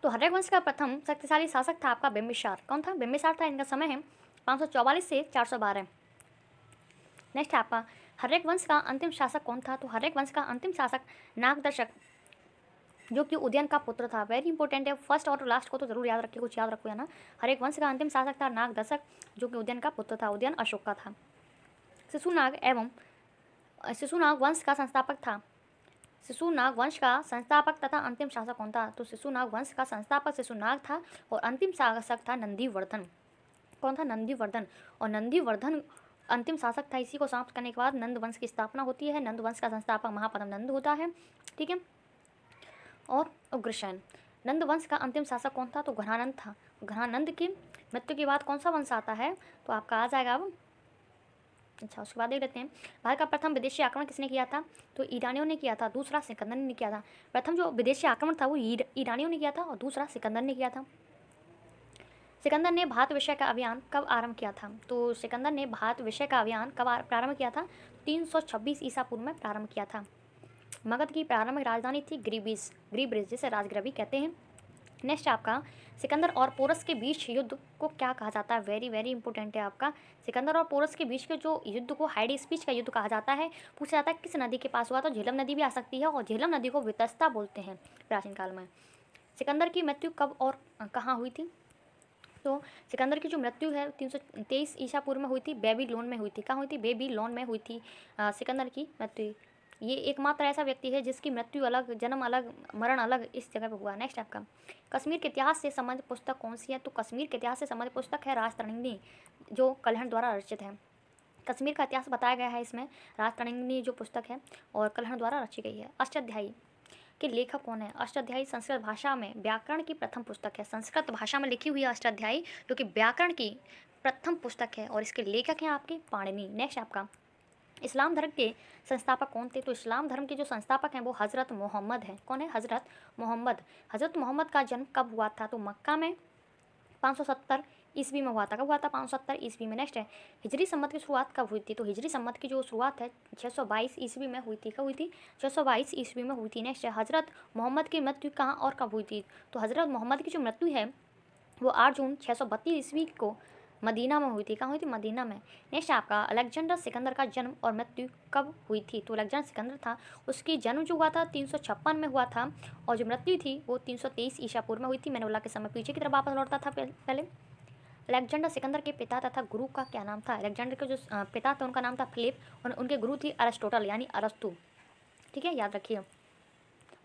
S1: तो हर्यक वंश का प्रथम शक्तिशाली शासक था आपका बिंबिसार। कौन था? बिंबिसार था। इनका समय है 544 से 412। नेक्स्ट आपका हर्यक वंश का अंतिम शासक कौन था? तो हर्यक वंश का अंतिम शासक नागदर्शक, जो कि उदयन का पुत्र था। वेरी इंपॉर्टेंट है, फर्स्ट और लास्ट को तो जरूर याद रखिए, कुछ याद रखो या ना। हर्यक वंश का अंतिम शासक था नागदर्शक, जो कि उदयन का पुत्र था। उदयन अशोक का था। शिशुनाग वंश का संस्थापक था। शिशुनाग वंश का संस्थापक तथा अंतिम शासक कौन था? तो शिशुनाग वंश का संस्थापक शिशुनाग था, और अंतिम शासक था नंदीवर्धन। कौन था? नंदीवर्धन। और नंदीवर्धन अंतिम शासक था। इसी को समाप्त करने के बाद नंद वंश की स्थापना होती है। नंद वंश का संस्थापक महापद्म नंद होता है, ठीक है। और उग्रसेन। नंद वंश का अंतिम शासक कौन था? तो घनानंद था। घनानंद की मृत्यु के बाद कौन सा वंश आता है? तो आपका आ जाएगा अब, अच्छा उसके बाद देख लेते हैं। भारत का प्रथम विदेशी आक्रमण किसने किया था? तो ईरानियों ने किया था। दूसरा सिकंदर ने किया था। प्रथम जो विदेशी आक्रमण था वो ईरानियों ने किया था, और दूसरा सिकंदर ने किया था। सिकंदर ने भारत विषय का अभियान कब आरंभ किया था? तो सिकंदर ने भारत विषय का अभियान कब प्रारंभ किया था? 326 ईसा पूर्व में प्रारंभ किया था। मगध की प्रारंभिक राजधानी थी ग्रीब्रिज, जिसे राजगृह भी कहते हैं। नेक्स्ट आपका सिकंदर और पोरस के बीच युद्ध को क्या कहा जाता है? वेरी वेरी इंपॉर्टेंट है आपका। सिकंदर और पोरस के बीच के जो युद्ध को हाइडी स्पीच का युद्ध कहा जाता है। पूछा जाता है किस नदी के पास हुआ? तो झेलम नदी भी आ सकती है, और झेलम नदी को वितस्ता बोलते हैं प्राचीन काल में। सिकंदर की मृत्यु कब और कहाँ हुई थी? तो सिकंदर की जो मृत्यु है 323 ईसा पूर्व में हुई थी, बेबीलोन में हुई थी। कहाँ हुई थी? बेबीलोन में हुई थी सिकंदर की मृत्यु। ये एकमात्र ऐसा व्यक्ति है जिसकी मृत्यु अलग, जन्म अलग, मरण अलग इस जगह पर हुआ। नेक्स्ट आपका कश्मीर के इतिहास से संबंधित पुस्तक कौन सी है? तो कश्मीर के इतिहास से संबंधित पुस्तक है राजतरंगिणी, जो कल्हण द्वारा रचित है। कश्मीर का इतिहास बताया गया है इसमें, राजतरंगिणी जो पुस्तक है और कल्हण द्वारा रची गई है। अष्टाध्यायी के लेखक कौन है? अष्टाध्यायी संस्कृत भाषा में व्याकरण की प्रथम पुस्तक है। संस्कृत भाषा में लिखी हुई है अष्टाध्यायी, जो कि व्याकरण की प्रथम पुस्तक है, और इसके लेखक हैं आपके पाणिनि। नेक्स्ट आपका इस्लाम धर्म के संस्थापक कौन थे? तो इस्लाम धर्म के जो संस्थापक हैं वो हज़रत मोहम्मद हैं। कौन है? हज़रत मोहम्मद। हज़रत मोहम्मद का जन्म कब हुआ था? तो मक्का में 570 ईस्वी में हुआ था। कब हुआ था? 570 ईस्वी में। नेक्स्ट है हिजरी सम्मत की शुरुआत कब हुई थी? तो हिजरी सम्मत की जो शुरुआत है 622 ईस्वी में हुई थी। कब हुई थी? 622 ईस्वी में हुई थी। नेक्स्ट है हज़रत मोहम्मद की मृत्यु कहाँ और कब हुई थी? तो हज़रत मोहम्मद की जो मृत्यु है वो 8 जून 632 ईस्वी को मदीना में हुई थी। कहाँ हुई थी? मदीना में। नेक्स्ट आपका अलेक्जेंडर सिकंदर का जन्म और मृत्यु कब हुई थी? तो अलेक्जेंडर सिकंदर था, उसकी जन्म जो हुआ था 356 में हुआ था, और जो मृत्यु थी वो 323 ईसा पूर्व में हुई थी। मैंने बोला के समय पीछे की तरफ वापस लौटता था पहले। अलेक्जेंडर सिकंदर के पिता तथा गुरु का क्या नाम था? अलेक्जेंडर के जो पिता थे उनका नाम था फिलिप, और उनके गुरु थी अरिस्टोटल यानी अरस्तु, ठीक है, याद रखिए।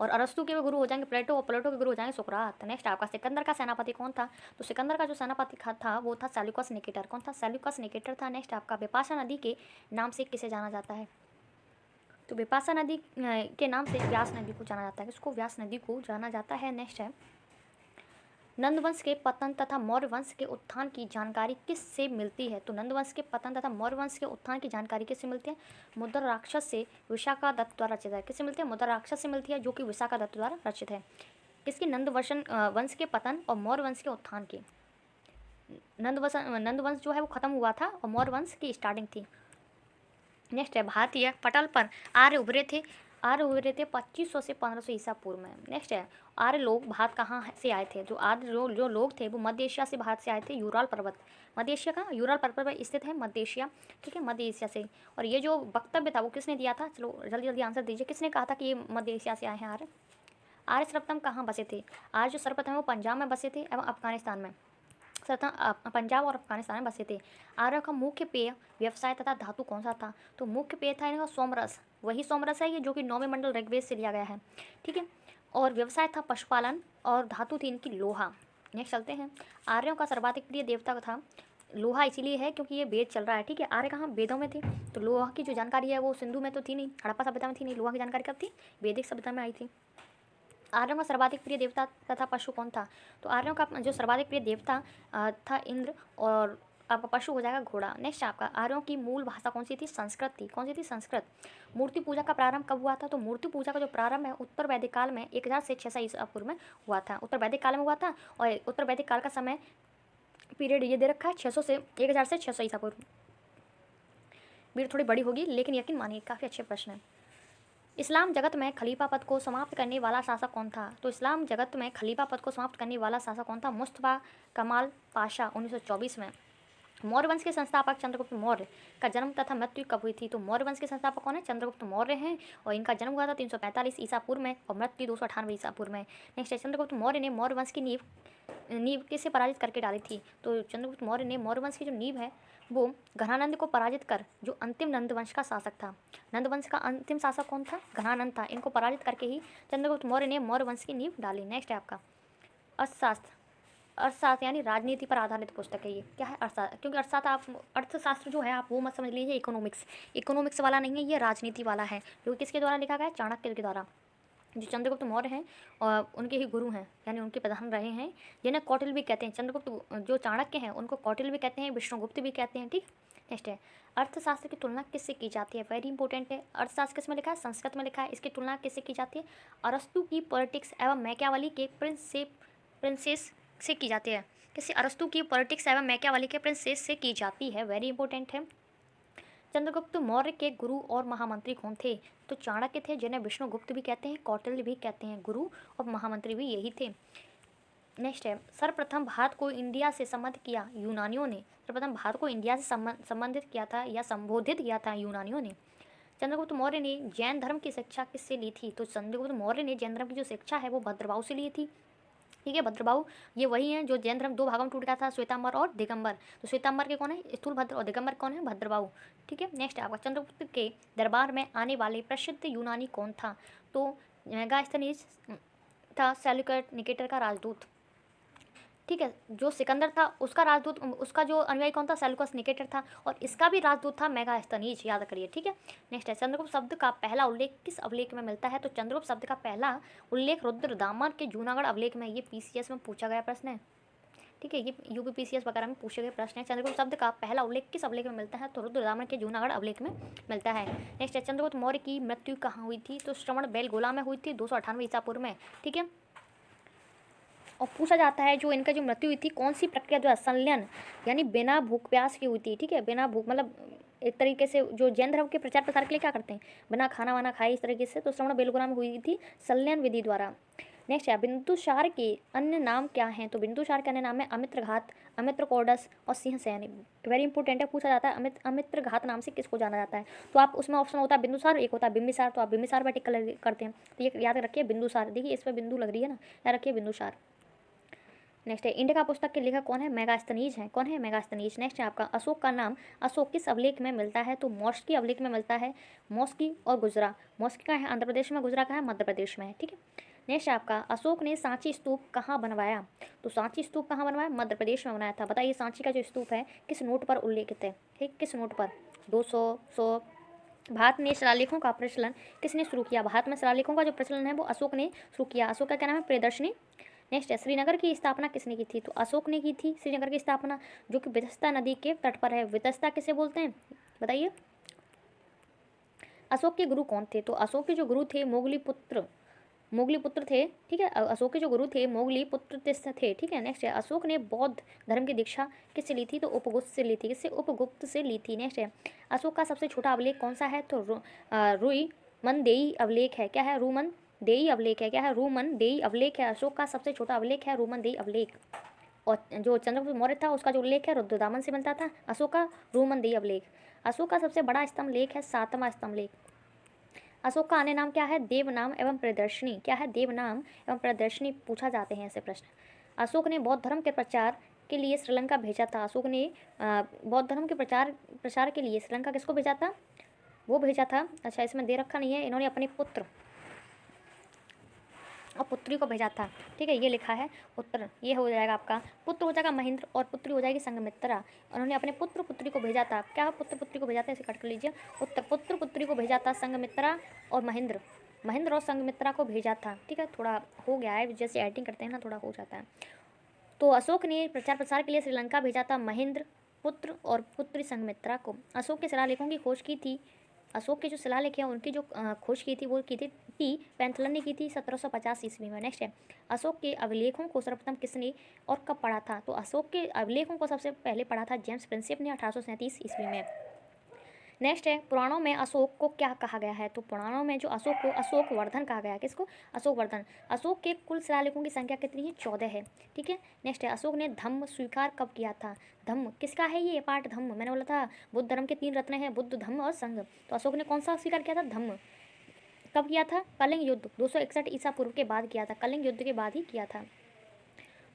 S1: और अरस्तु के भी गुरु हो जाएंगे प्लेटो, और प्लेटो के गुरु हो जाएंगे सुकरात। नेक्स्ट आपका सिकंदर का सेनापति कौन था? तो सिकंदर का जो सेनापति था वो था सेल्यूकस निकेटर। कौन था? सेल्यूकस निकेटर था। नेक्स्ट आपका बिपाशा नदी के नाम से किसे जाना जाता है? तो बिपाशा नदी के नाम से व्यास नदी को जाना जाता है। किसको? व्यास नदी को जाना जाता है। नेक्स्ट है नंदवंश के पतन तथा मौर्य वंश के उत्थान की जानकारी किससे मिलती है? तो नंदवंश के पतन तथा मौर्य वंश के उत्थान की जानकारी किससे मिलती है? मुद्र राक्षस से विशाखा दत्त द्वारा रचित है। किससे मिलती है? मुद्र राक्षस से मिलती है, जो कि विशाखा दत्त द्वारा रचित है। किसकी? नंदवंशन वंश के पतन और मौर्य वंश के उत्थान की। नंदवंश जो है वो खत्म हुआ था और मौर्य वंश की स्टार्टिंग थी। नेक्स्ट है, भारतीय पटल पर आर्य उभरे थे 2500 से 1500 ईसा पूर्व में। नेक्स्ट है, आर्य लोग भारत कहाँ से आए थे? जो आर्य जो लोग थे वो मध्य एशिया से भारत से आए थे। यूराल पर्वत, मध्य एशिया का यूराल पर्वत पर स्थित है मध्य एशिया, ठीक है, मध्य एशिया से। और ये जो वक्तव्य था वो किसने दिया था? चलो जल्दी जल्दी आंसर दीजिए। किसने कहा था कि ये मध्य एशिया से आए हैं आर्य? आर्य सर्वप्रथम कहाँ बसे थे? आर्य जो सर्वप्रथम है वो पंजाब में बसे थे एवं अफगानिस्तान में। पंजाब और अफगानिस्तान में बसे थे। आर्यों का मुख्य पेय, व्यवसाय तथा धातु कौन सा था? तो मुख्य पेय था इनका सोमरस। वही सोमरस है ये जो कि 9वें मंडल ऋग्वेद से लिया गया है, ठीक है। और व्यवसाय था पशुपालन और धातु थी इनकी लोहा। नेक्स्ट चलते हैं। आर्यों का सर्वाधिक प्रिय देवता था लोहा, इसीलिए है क्योंकि ये वेद चल रहा है, ठीक है। आर्य कहाँ? वेदों में थे। तो लोहा की जो जानकारी है वो सिंधु में तो थी नहीं, हड़प्पा सभ्यता में थी नहीं। लोहा की जानकारी कब थी? वैदिक सभ्यता में आई थी। आर्यों का सर्वाधिक प्रिय देवता तथा पशु कौन था? तो आर्यों का जो सर्वाधिक प्रिय देवता था इंद्र, और आपका पशु हो जाएगा घोड़ा। नेक्स्ट आपका, आर्यों की मूल भाषा कौन सी थी? संस्कृत थी। कौन सी थी? संस्कृत। मूर्ति पूजा का प्रारंभ कब हुआ था? तो मूर्ति पूजा का जो प्रारंभ है उत्तर वैदिक काल में 1000 से 600 ईसा पूर्व में हुआ था। उत्तर वैदिक काल में हुआ था, और उत्तर वैदिक काल का समय पीरियड ये दे रखा है 600 से 1000 से 600 ईसा पूर्व। भीड़ थोड़ी बड़ी होगी लेकिन यकीन मानिए काफ़ी अच्छे प्रश्न है। इस्लाम जगत में खलीफा पद को समाप्त करने वाला शासक कौन था? तो इस्लाम जगत में खलीफा पद को समाप्त करने वाला शासक कौन था? मुस्तफा कमाल पाशा 1924 में। मौर्य वंश के संस्थापक चंद्रगुप्त मौर्य का जन्म तथा मृत्यु कब हुई थी? तो मौर्य वंश के संस्थापक कौन है? चंद्रगुप्त मौर्य हैं, और इनका जन्म हुआ था 345 ईसा पूर्व में और मृत्यु 298 ईसा पूर्व में। नेक्स्ट है, चंद्रगुप्त मौर्य ने मौर्य वंश की नींव किसे पराजित करके डाली थी? तो चंद्रगुप्त मौर्य ने मौर्य वंश की जो नींव है वो घनानंद को पराजित कर, जो अंतिम नंदवंश का शासक था। नंदवंश का अंतिम शासक कौन था? घनानंद था। इनको पराजित करके ही चंद्रगुप्त मौर्य ने मौर्य वंश की नींव डाली। नेक्स्ट है आपका अर्थशास्त्र। अर्थशास्त्र यानी राजनीति पर आधारित पुस्तक है ये। क्या है? अर्थशास्त्र। क्योंकि अर्थशास्त्र आप अर्थशास्त्र जो है आप वो मत समझ लीजिए इकोनॉमिक्स वाला नहीं है, ये राजनीति वाला है, जो किसके द्वारा लिखा गया है? चाणक्य के द्वारा। जो चंद्रगुप्त मौर्य हैं और उनके ही गुरु हैं, यानी उनके प्रधान रहे हैं, जिन्हें कौटिल्य भी कहते हैं। चंद्रगुप्त जो चाणक्य हैं उनको कौटिल्य भी कहते हैं, विष्णुगुप्त भी कहते हैं, ठीक। नेक्स्ट है, अर्थशास्त्र की तुलना किससे की जाती है? वेरी इंपॉर्टेंट है। अर्थशास्त्र किस में लिखा है? संस्कृत में लिखा है। इसकी तुलना किससे की जाती है? अरस्तु की पॉलिटिक्स एवं मैकियावेली के प्रिंसेस से की जाती है। किसी? अरस्तु की पॉलिटिक्स एवं मैकियावेली के प्रिंसेस से की जाती है। वेरी इंपॉर्टेंट है। चंद्रगुप्त मौर्य के गुरु और महामंत्री कौन थे? तो चाणक्य थे, जिन्हें विष्णुगुप्त भी कहते हैं, कौटिल्य भी कहते हैं। गुरु और महामंत्री भी यही थे। नेक्स्ट है, सर्वप्रथम भारत को इंडिया से संबंधित किया यूनानियों ने। सर्वप्रथम भारत को इंडिया से संबंधित किया था या संबोधित किया था यूनानियों ने। चंद्रगुप्त मौर्य ने जैन धर्म की शिक्षा किससे ली थी? तो चंद्रगुप्त मौर्य ने जैन धर्म की जो शिक्षा है वो भद्रबाहु से ली थी, ठीक है। भद्रबाहु ये वही हैं जो जैन धर्म 2 भागों में टूट गया था, श्वेतांबर और दिगंबर। तो श्वेतांबर के कौन है? स्थूलभद्र, और दिगंबर कौन है? भद्रबाहु, ठीक है। नेक्स्ट आपका, चंद्रगुप्त के दरबार में आने वाले प्रसिद्ध यूनानी कौन था? तो मेगास्थनीज था, सेल्यूकस निकेटर का राजदूत, ठीक है। जो सिकंदर था उसका राजदूत, उसका जो अनुयायी कौन था? सेल्यूकस निकेटर था, और इसका भी राजदूत था मेगास्थनीज, याद करिए, ठीक है। नेक्स्ट है, चंद्रगुप्त शब्द का पहला उल्लेख किस अभिलेख में मिलता है? तो चंद्रगुप्त शब्द का पहला उल्लेख रुद्रदामन के जूनागढ़ अभिलेख में। ये पीसीएस में पूछा गया प्रश्न है, ठीक है। ये यूपीपीसीएस वगैरह में पूछे गए प्रश्न है। चंद्रगुप्त शब्द का पहला उल्लेख किस अभिलेख में मिलता है? तो रुद्रदामन के जूनागढ़ अभिलेख में मिलता है। नेक्स्ट है, चंद्रगुप्त मौर्य की मृत्यु कहाँ हुई थी? तो श्रवण बेलगोला में हुई थी 298 ईसा पूर्व में, ठीक है। और पूछा जाता है जो इनका जो मृत्यु हुई थी कौन सी प्रक्रिया द्वारा? संलयन, यानी बिना भूख प्यास की हुई थी, ठीक है। बिना भूख मतलब एक तरीके से जो जैन धर्म के प्रचार प्रसार के लिए क्या करते हैं? बिना खाना वाना खाए, इस तरीके से। तो श्रवण बेलगोला में हुई थी संलयन विधि द्वारा। नेक्स्ट है, बिंदुसार के अन्य नाम क्या हैं? तो बिंदुसार के अन्य नाम है अमित्रघात, अमित्रकोडस और सिंहसैन। वेरी इंपॉर्टेंट है, पूछा जाता है अमित्रघात नाम से किसको जाना जाता है? तो आप उसमें ऑप्शन होता है बिंदुसार, एक होता है बिंबिसार, तो आप बिंबिसार पर टिक करते हैं। तो ये याद रखिए बिंदुसार, देखिए इस पर बिंदु लग रही है ना, याद रखिए बिंदुसार। नेक्स्ट है, इंडिका पुस्तक के लेखक कौन है? मेगास्थनीज हैं। कौन है? मेगास्थनीज। नेक्स्ट है आपका, अशोक का नाम अशोक किस अभिलेख में मिलता है? तो मौस्की अभिलेख में मिलता है। मौस्की और गुजरा, मौस्की का है आंध्र प्रदेश में, गुजरा का है मध्य प्रदेश में, ठीक है। नेक्स्ट है आपका, अशोक ने सांची स्तूप कहाँ बनवाया? तो सांची स्तूप कहाँ बनवाया? मध्य प्रदेश में बनाया था। बताइए सांची का जो स्तूप है किस नोट पर उल्लेखित है? ठीक, किस नोट पर? 200, 100। भारत में शिलालेखों का प्रचलन किसने शुरू किया? भारत में शिलालेखों का जो प्रचलन है वो अशोक ने शुरू किया। अशोक का क्या नाम है? प्रियदर्शनी। नेक्स्ट है श्रीनगर की स्थापना किसने की थी? तो अशोक ने की थी श्रीनगर की स्थापना, जो कि वितस्ता नदी के तट पर है। वितस्ता किसे बोलते हैं बताइए? अशोक के गुरु कौन थे? तो अशोक के जो गुरु थे मोगली पुत्र थे, ठीक है। अशोक के जो गुरु थे मोगली पुत्र थे, ठीक है। नेक्स्ट है अशोक ने बौद्ध धर्म की दीक्षा किससे ली थी? तो उपगुप्त से ली थी। किससे? उपगुप्त से ली थी। नेक्स्ट है अशोक का सबसे छोटा अभिलेख कौन सा है? तो रुमनदेई अभिलेख है। क्या है? रूमनदेई अभिलेख है। क्या है? रूमनदेई अभिलेख है। अशोक का सबसे छोटा अभिलेख है रूमनदेई अभिलेख। और जो चंद्रगुप्त मौर्य था उसका जो उल्लेख है रुद्रदामन से मिलता था। अशोक का रूमनदेई अभिलेख। अशोक का सबसे बड़ा स्तंभ लेख है सातवां स्तंभ लेख। अशोक का अन्य नाम क्या है? देवनाम एवं प्रदर्शनी। क्या है? देवनाम एवं प्रदर्शनी पूछा जाते हैं ऐसे प्रश्न। अशोक ने बौद्ध धर्म के प्रचार के लिए श्रीलंका भेजा था। अशोक ने बौद्ध धर्म के प्रचार के लिए श्रीलंका किसको भेजा था? वो भेजा था, अच्छा इसमें दे रखा नहीं है, इन्होंने अपने पुत्र और पुत्री को भेजा था, ठीक है। ये लिखा है उत्तर, ये हो जाएगा आपका पुत्र हो जाएगा महेंद्र और पुत्री हो जाएगी संघमित्रा। उन्होंने अपने पुत्र पुत्री को भेजा था। क्या पुत्र पुत्री को भेजा था? इसे कट कर लीजिए। उत्तर पुत्र पुत्री को भेजा था संघमित्रा और महेंद्र और संघमित्रा को भेजा था, ठीक है। थोड़ा हो गया है, जैसे एडिटिंग करते हैं ना थोड़ा हो जाता है। तो अशोक ने प्रचार प्रसार के लिए श्रीलंका भेजा था महेंद्र, पुत्र और पुत्री संघमित्रा को। अशोक के शिलालेखों की खोज की थी, अशोक के जो शिलालेख हैं उनकी जो खोज की थी वो की थी पैंथलन ने की थी 1750 ईस्वी में। नेक्स्ट है अशोक के अभिलेखों को सर्वप्रथम किसने और कब पढ़ा था? तो अशोक के अभिलेखों को सबसे पहले पढ़ा था जेम्स प्रिंसेप ने 1837 ईस्वी में। नेक्स्ट है पुराणों में अशोक को क्या कहा गया है? तो पुराणों में जो अशोक को अशोक वर्धन कहा गया है। किसको? अशोक वर्धन। अशोक के कुल शिलालेखों की संख्या कितनी है? 14 है, ठीक है। नेक्स्ट है अशोक ने धम्म स्वीकार कब किया था? धम्म किसका है? ये पाठ धम्म मैंने बोला था बुद्ध धर्म के 3 रत्न हैं, बुद्ध धम्म और संघ। तो अशोक ने कौन सा स्वीकार किया था? धम्म। कब किया था? कलिंग युद्ध 261 ईसा पूर्व के बाद किया था, कलिंग युद्ध के बाद ही किया था।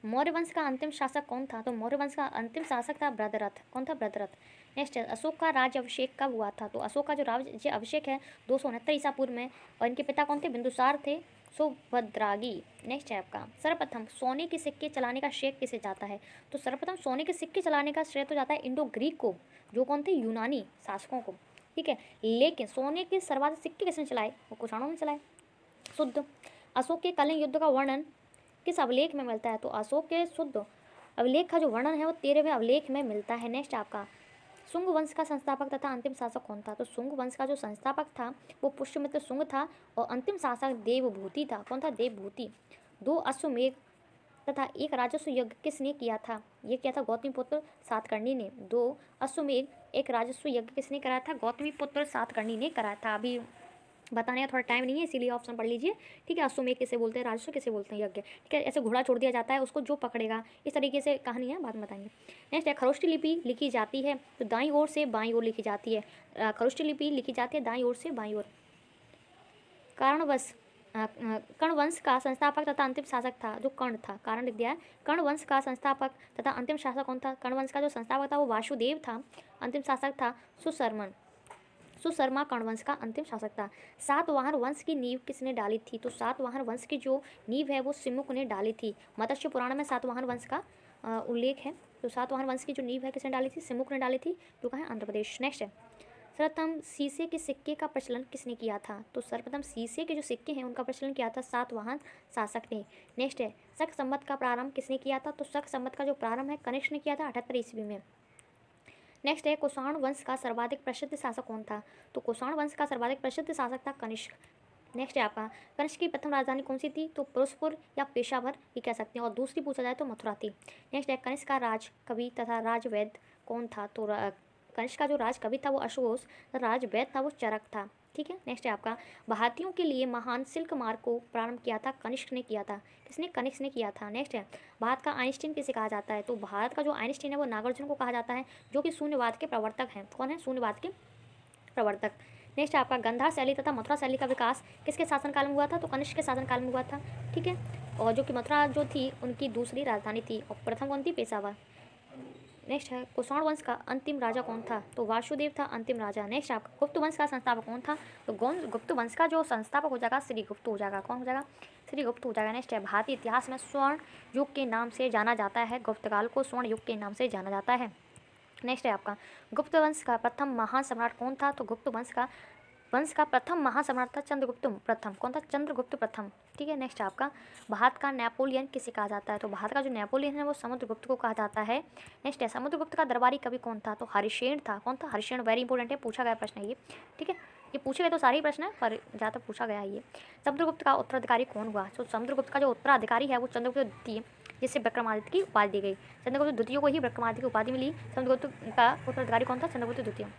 S1: मौर्य वंश का अंतिम शासक कौन था? तो मौर्य वंश का अंतिम शासक था भद्ररथ। कौन था? भद्ररथ। नेक्स्ट है अशोक का राज्य अभिषेक कब हुआ था? तो अशोक का जो राज्य अभिषेक है 269 ईसा पूर्व में, और इनके पिता कौन थे? बिंदुसार थे सुभद्रागी। नेक्स्ट है आपका सर्वप्रथम सोने के सिक्के चलाने का श्रेय किसे जाता है? तो सर्वप्रथम सोने के सिक्के चलाने का श्रेय तो जाता है इंडो ग्रीक को, जो कौन थे? यूनानी शासकों को, ठीक है। लेकिन सोने के सर्वाधिक सिक्के किसने चलाए? वो कुषाणों ने चलाए। शुद्ध अशोक के कलिंग युद्ध का वर्णन किस अभिलेख में मिलता है? तो अशोक के शुद्ध अभिलेख का जो वर्णन है वो 13वें अभिलेख में मिलता है। नेक्स्ट आपका शुंग वंश का संस्थापक तथा अंतिम शासक कौन था? तो शुंग वंश का जो संस्थापक था वो पुष्यमित्र शुंग था और अंतिम शासक देवभूति था। कौन था? देवभूति। 2 अश्वमेध तथा 1 राजस्व यज्ञ किसने किया था? ये किया था गौतमीपुत्र सातकर्णी ने। 2 अश्वमेध 1 राजस्व यज्ञ किसने कराया था? गौतमीपुत्र सातकर्णी ने कराया था। अभी बताने का थोड़ा टाइम नहीं है इसीलिए ऑप्शन पढ़ लीजिए, ठीक है। अश्वमेध किसे बोलते हैं? राजस्व किसे बोलते हैं? यज्ञ, ठीक है। ऐसे घोड़ा छोड़ दिया जाता है, उसको जो पकड़ेगा, इस तरीके से कहानी है, बाद में बताएंगे। नेक्स्ट है खरोष्ठी लिपि लिखी जाती है तो दाईं ओर से बाईं ओर लिखी जाती है। खरोष्ठी लिपि लिखी जाती है दाईं ओर से बाईं ओर। कर्ण वंश का संस्थापक तथा अंतिम शासक था जो कर्ण था, कारण लिख दिया है। कर्ण वंश का संस्थापक तथा अंतिम शासक कौन था? कर्ण वंश का जो संस्थापक था वो वासुदेव था, अंतिम शासक था सुशर्मा कर्ण वंश का अंतिम शासक था। सातवाहन वंश की नींव किसने डाली थी? तो सातवाहन वंश की जो नींव है वो सिमुक ने डाली थी। मत्स्य पुराण में सातवाहन वंश का उल्लेख है। तो सातवाहन वंश की जो नींव है किसने डाली थी? सिमुक ने डाली थी, जो कहाँ है? आंध्र प्रदेश। नेक्स्ट है सर्वप्रथम शीशे के सिक्के का प्रचलन किसने किया था? तो सर्वप्रथम शीशे के जो सिक्के हैं उनका प्रचलन किया था सातवाहन शासक ने। नेक्स्ट है शक संवत का प्रारंभ किसने किया था? तो शक संवत का जो प्रारंभ है कनिष्क ने किया था 78 ईस्वी में। नेक्स्ट है कुषाण वंश का सर्वाधिक प्रसिद्ध शासक कौन था? तो कुषाण वंश का सर्वाधिक प्रसिद्ध शासक था कनिष्क। नेक्स्ट है आपका कनिष्क की प्रथम राजधानी कौन सी थी? तो पुरुषपुर या पेशावर ये कह सकते हैं, और दूसरी पूछा जाए तो मथुरा थी। नेक्स्ट है कनिष्क का राज कवि तथा राजवैद्य कौन था? तो कनिष्क का जो राज कवि था वो अशोक, राजवैद्य था वो चरक था, ठीक है। नेक्स्ट है आपका भारतीयों के लिए महान सिल्क मार्ग को प्रारंभ किया था कनिष्क ने किया था। किसने? कनिष्क ने किया था। नेक्स्ट है भारत का आइंस्टीन किसे कहा जाता है? तो भारत का जो आइंस्टीन है वो नागार्जुन को कहा जाता है, जो कि शून्यवाद के प्रवर्तक हैं। कौन है? शून्यवाद के प्रवर्तक। नेक्स्ट है आपका गंधार शैली तथा मथुरा शैली का विकास किसके शासनकाल में हुआ था? तो कनिष्क के शासनकाल में हुआ था, ठीक है। और जो कि मथुरा जो थी उनकी दूसरी राजधानी थी, और प्रथम कौन थी? पेशावर। नेक्स्ट है कुषाण वंश का अंतिम राजा कौन था? तो वासुदेव था अंतिम राजा। नेक्स्ट आपका गुप्त वंश का संस्थापक कौन था? तो गुप्त वंश का जो संस्थापक हो जाएगा श्रीगुप्त हो जाएगा। कौन हो जाएगा? श्रीगुप्त हो जाएगा। नेक्स्ट है भारतीय इतिहास में स्वर्ण युग के नाम से जाना जाता है, गुप्तकाल को स्वर्ण युग के नाम से जाना जाता है। नेक्स्ट है आपका गुप्त वंश का प्रथम महान सम्राट कौन था? तो गुप्त वंश का वंश का प्रथम महासम्राट था चंद्रगुप्त प्रथम। कौन था? चंद्रगुप्त प्रथम। ठीक है, नेक्स्ट है आपका भारत का नेपोलियन किसे कहा जाता है? तो भारत का जो नेपोलियन है वो समुद्रगुप्त को कहा जाता है। नेक्स्ट है समुद्रगुप्त का दरबारी कवि कौन था? तो हरिशेन था। कौन था? हरिशेन। वेरी इंपॉर्टेंट है, पूछा गया प्रश्न है ये। ठीक है, ये पूछे गए तो सारे ही प्रश्न है पर ज़्यादा पूछा गया है ये। समुद्रगुप्त का उत्तराधिकारी कौन हुआ? तो समुद्रगुप्त का जो उत्तराधिकारी है वो चंद्रगुप्त द्वितीय, जिससे विक्रमादित्य की उपाधि दी गई। चंद्रगुप्त द्वितीय को ही विक्रमादित्य की उपाधि मिली। समुद्रगुप्त का उत्तराधिकारी कौन था? चंद्रगुप्त द्वितीय।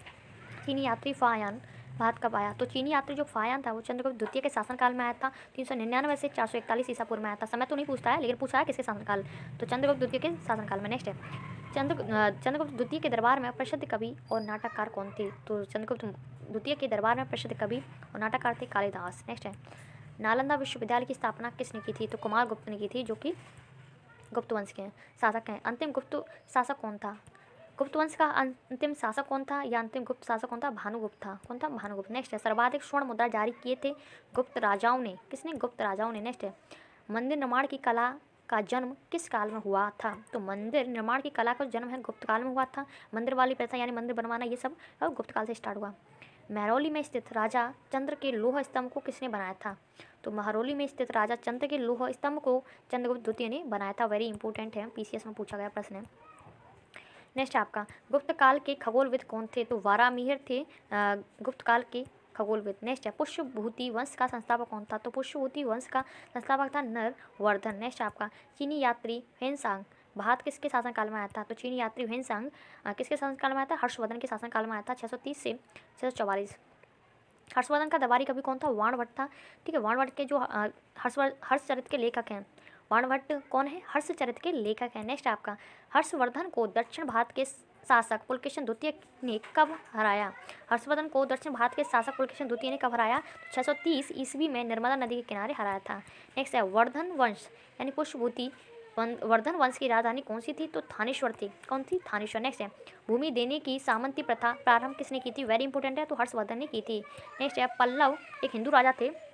S1: चीनी यात्री फायान भारत कब आया? तो चीनी यात्री जो फायान था वो चंद्रगुप्त द्वितीय के शासनकाल में आया था। 399 से 441 ईसा पूर्व में आया था। समय तो नहीं पूछता है लेकिन पूछा है किसके शासनकाल, तो चंद्रगुप्त द्वितीय के शासनकाल में। नेक्स्ट है चंद्रगुप्त द्वितीय के दरबार में प्रसिद्ध कवि और नाटककार कौन थे? तो चंद्रगुप्त द्वितीय के दरबार में प्रसिद्ध कवि और नाटककार थे कालिदास। नेक्स्ट है नालंदा विश्वविद्यालय की स्थापना किसने की थी? तो कुमार गुप्त ने की थी, जो कि गुप्त वंश के शासक हैं। अंतिम गुप्त शासक कौन था? गुप्त वंश का अंतिम शासक कौन था या अंतिम गुप्त शासक कौन था? भानुगुप्त था। कौन था? भानुगुप्त। नेक्स्ट है सर्वाधिक स्वर्ण मुद्रा जारी किए थे गुप्त राजाओं ने। किसने? गुप्त राजाओं ने। नेक्स्ट है मंदिर निर्माण की कला का जन्म किस काल में हुआ था? तो मंदिर निर्माण की कला का जन्म है गुप्त काल में हुआ था। मंदिर वाली प्रथा यानी मंदिर बनवाना ये सब गुप्त काल से स्टार्ट हुआ। महरौली में स्थित राजा चंद्र के लौह स्तंभ को किसने बनाया था? तो महरौली में स्थित राजा चंद्र के लौह स्तंभ को चंद्रगुप्त द्वितीय ने बनाया था। वेरी इंपॉर्टेंट है, पीसीएस में पूछा गया प्रश्न है। नेक्स्ट आपका गुप्त काल के खगोलविद कौन थे? तो वारामिहिर थे गुप्त काल के खगोलविद। नेक्स्ट है पुष्यभूति वंश का संस्थापक कौन था? तो पुष्यभूति वंश का संस्थापक था नरवर्धन। नेक्स्ट आपका चीनी यात्री ह्वेनसांग भारत किसके शासनकाल में आया था? तो चीनी यात्री ह्वेनसांग किसके शासनकाल में आया था? हर्षवर्धन के शासनकाल में आया था 630 से 644। हर्षवर्धन का दरबारी कवि कौन था? वाणभट्ट था। ठीक है, वाणभट्ट के जो हर्षचरित के लेखक हैं, वाणभट्ट कौन है? हर्षचरित के लेखक हैं। नेक्स्ट आपका हर्षवर्धन को दक्षिण भारत के शासक पुलकेशिन द्वितीय ने कब हराया? हर्षवर्धन को दक्षिण भारत के शासक पुलकेशिन द्वितीय ने कब हराया? 630 ईस्वी में नर्मदा नदी के किनारे हराया था। नेक्स्ट है वर्धन वंश यानी पुष्यभूति वर्धन वंश की राजधानी कौन सी थी? तो थानेश्वर थी। कौन थी? थानेश्वर। नेक्स्ट है भूमि देने की सामंती प्रथा प्रारंभ किसने की थी? वेरी इंपॉर्टेंट है, तो हर्षवर्धन ने की थी। नेक्स्ट है पल्लव एक हिंदू राजा थे।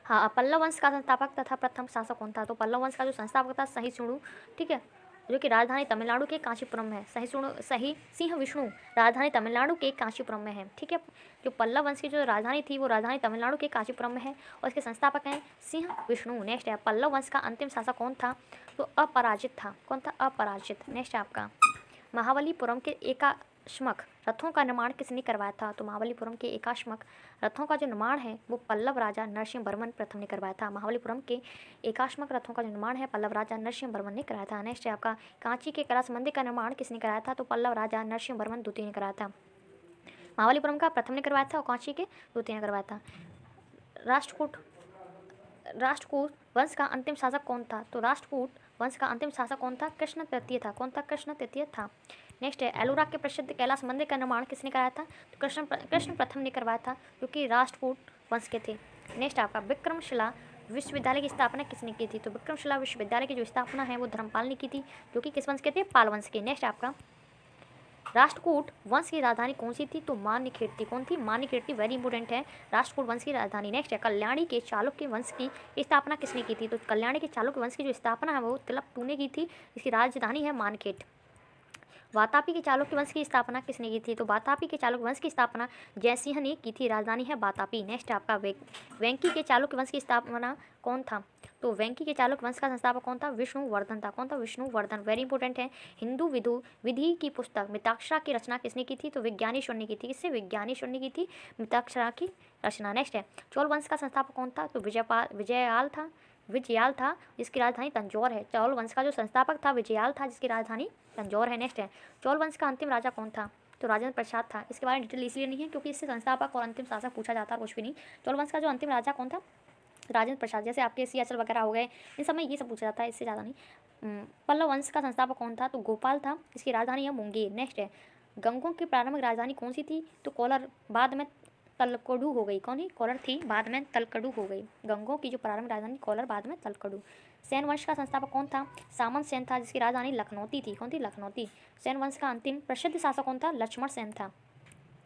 S1: हाँ, पल्लव वंश का संस्थापक तथा प्रथम शासक कौन था? तो पल्लव वंश का जो संस्थापक था सहिष्णु। ठीक है, जो कि राजधानी तमिलनाडु के कांचीपुरम में है। सही सिंह विष्णु राजधानी तमिलनाडु के कांचीपुरम में है। ठीक है, जो पल्लव वंश की जो राजधानी थी वो राजधानी तमिलनाडु के कांचीपुरम में है और इसके संस्थापक हैं सिंह विष्णु। नेक्स्ट है पल्लव वंश का अंतिम शासक कौन था? तो अपराजित था। कौन था? अपराजित। नेक्स्ट है आपका महाबलीपुरम के एकाश्मक रथों का निर्माण किसने करवाया था? तो महाबलीपुरम के एकाश्मक रथों का जो निर्माण है वो पल्लव राजा नरसिंह वर्मन प्रथम ने करवाया था। महाबलीपुरम के एकाश्मक रथों का जो निर्माण है पल्लव राजा नरसिंह वर्मन ने कराया था। नेक्स्ट है आपका कांची के कैलाश मंदिर का निर्माण किसने कराया था? तो पल्लव राजा नरसिंह वर्मन द्वितीय ने कराया था। महाबलीपुरम का प्रथम ने करवाया था और कांची के द्वितीय ने करवाया था। राष्ट्रकूट वंश का अंतिम शासक कौन था? तो राष्ट्रकूट वंश का अंतिम शासक कौन था? कृष्ण तृतीय था। कौन था? कृष्ण तृतीय था। नेक्स्ट है एलोरा के प्रसिद्ध कैलाश मंदिर का निर्माण किसने कराया था? तो कृष्ण प्रथम ने करवाया था, जो कि राष्ट्रकूट वंश के थे। नेक्स्ट आपका विक्रमशिला विश्वविद्यालय की स्थापना किसने की थी? तो विक्रमशिला विश्वविद्यालय की जो स्थापना है वो धर्मपाल ने की थी, जो कि किस वंश के थे? पाल वंश के। नेक्स्ट आपका राष्ट्रकूट वंश की राजधानी कौन सी थी? तो मान्यकीर्ति। कौन थी? मान्यकीर्ति। वेरी इंपॉर्टेंट है, राष्ट्रकूट वंश की राजधानी। नेक्स्ट है कल्याणी के चालुक्य वंश की स्थापना किसने की थी? तो कल्याणी के चालुक्य वंश की जो स्थापना है वो तिलक ने की थी, इसकी राजधानी है मानखेट। वातापी के चालुक्य वंश की स्थापना किसने की थी? तो वातापी के चालुक्य वंश की स्थापना जयसिंह ने की थी, राजधानी है वातापी। नेक्स्ट आपका वेंकी के चालुक्य वंश की स्थापना कौन था? तो वेंकी के चालुक्य वंश का संस्थापक कौन था? विष्णुवर्धन था। कौन था? विष्णुवर्धन। वेरी इंपॉर्टेंट है, हिंदू विधि की पुस्तक मिताक्षरा की रचना किसने की थी? तो विज्ञानेश्वर ने की थी। किससे? विज्ञानेश्वर ने की थी मिताक्षरा की रचना। नेक्स्ट है चोल वंश का संस्थापक कौन था? तो विजयाल था, जिसकी राजधानी तंजौर है। चौल वंश का जो संस्थापक था विजयाल था, जिसकी राजधानी तंजौर है। नेक्स्ट है चौल वंश का अंतिम राजा कौन था? तो राजेंद्र प्रसाद था। इसके बारे में डिटेल इसलिए नहीं है क्योंकि इससे संस्थापक और अंतिम शासक पूछा जाता है, कुछ भी नहीं। चौल वंश का जो अंतिम राजा कौन था? राजेंद्र प्रसाद। जैसे आपके सियाचल वगैरह हो गए, इन सब में ये सब पूछा जाता है, इससे ज़्यादा नहीं। पल्लव वंश का संस्थापक कौन था? तो गोपाल था, इसकी राजधानी है मुंगेर। नेक्स्ट है गंगों की प्रारंभिक राजधानी कौन सी थी? तो कोलार, बाद में तलकड़ू हो गई। कौन ही? कोलार थी, बाद में तलकड़ू हो गई। गंगों की जो प्रारंभिक राजधानी कोलार, बाद में तलकड़ू। सेन वंश का संस्थापक कौन था? सामंत सेन था, जिसकी राजधानी लखनौती थी। कौन थी? लखनौती। सेन वंश का अंतिम प्रसिद्ध शासक कौन था? लक्ष्मण सेन था।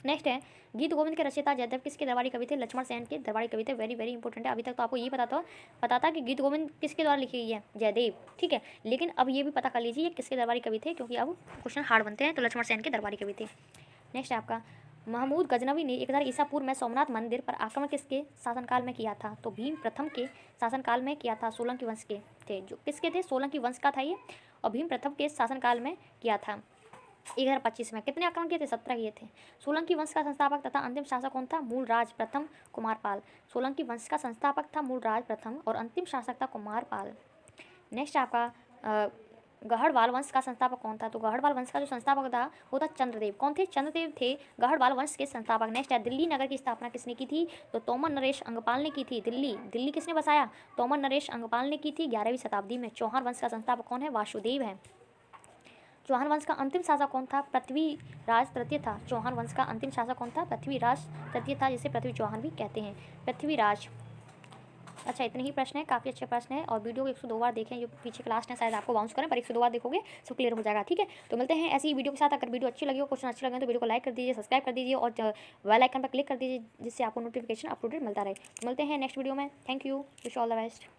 S1: नेक्स्ट है गीत गोविंद के रचयिता जयदेव किसके दरबारी कवि थे? लक्ष्मण सेन के दरबारी कवि थे। वेरी वेरी इंपॉर्टेंट है, अभी तक तो आपको ये पता था कि गीत गोविंद किसके द्वारा लिखी गई है? जयदेव। ठीक है, लेकिन अब ये भी पता कर लीजिए किसके दरबारी कवि थे, क्योंकि अब क्वेश्चन हार्ड बनते हैं। तो लक्ष्मण सेन के दरबारी कवि थे। नेक्स्ट है आपका महमूद गजनवी ने 1000 ईसा पूर्व में सोमनाथ मंदिर पर आक्रमण किसके शासनकाल में किया था? तो भीम प्रथम के शासनकाल में किया था। सोलंकी वंश के थे, जो किसके थे? सोलंकी वंश का था ये, और भीम प्रथम के शासनकाल में किया था। 1025 में कितने आक्रमण किए थे? 17 किए थे। सोलंकी वंश का संस्थापक तथा अंतिम शासक कौन था? मूलराज प्रथम कुमारपाल। सोलंकी वंश का संस्थापक था मूलराज प्रथम और अंतिम शासक था कुमारपाल। नेक्स्ट आपका गढ़वाल वंश का संस्थापक कौन था? तो गढ़वाल वंश का जो संस्थापक था वो था चंद्रदेव। कौन थे? चंद्रदेव थे गढ़वाल वंश के संस्थापक। नेक्स्ट है दिल्ली नगर की स्थापना किसने की थी? तो तोमर नरेश अंगपाल ने की थी। दिल्ली किसने बसाया? तोमर नरेश अंगपाल ने की थी 11वीं शताब्दी में। चौहान वंश का संस्थापक कौन है? वासुदेव है। चौहान वंश का अंतिम शासक कौन था? पृथ्वीराज तृतीय था। चौहान वंश का अंतिम शासक कौन था? पृथ्वीराज तृतीय था, जिसे पृथ्वी चौहान भी कहते हैं। पृथ्वीराज। अच्छा, इतने ही प्रश्न है, काफ़ी अच्छे प्रश्न है, और वीडियो को 102 बार देखें। जो पीछे क्लास है शायद आपको बाउंस करें, पर 102 बार देखोगे सब क्लियर हो जाएगा। ठीक है, तो मिलते हैं ऐसी वीडियो के साथ। अगर वीडियो अच्छी लगी हो, क्वेश्चन अच्छे लगे तो वीडियो को लाइक कर दीजिए, सब्सक्राइब कर दीजिए और बेल आइकन पर क्लिक कर दीजिए, जिससे आपको नोटिफिकेशन अपलोडेड मिलता रहे। तो मिलते हैं नेक्स्ट वीडियो में। Thank you, wish all the best.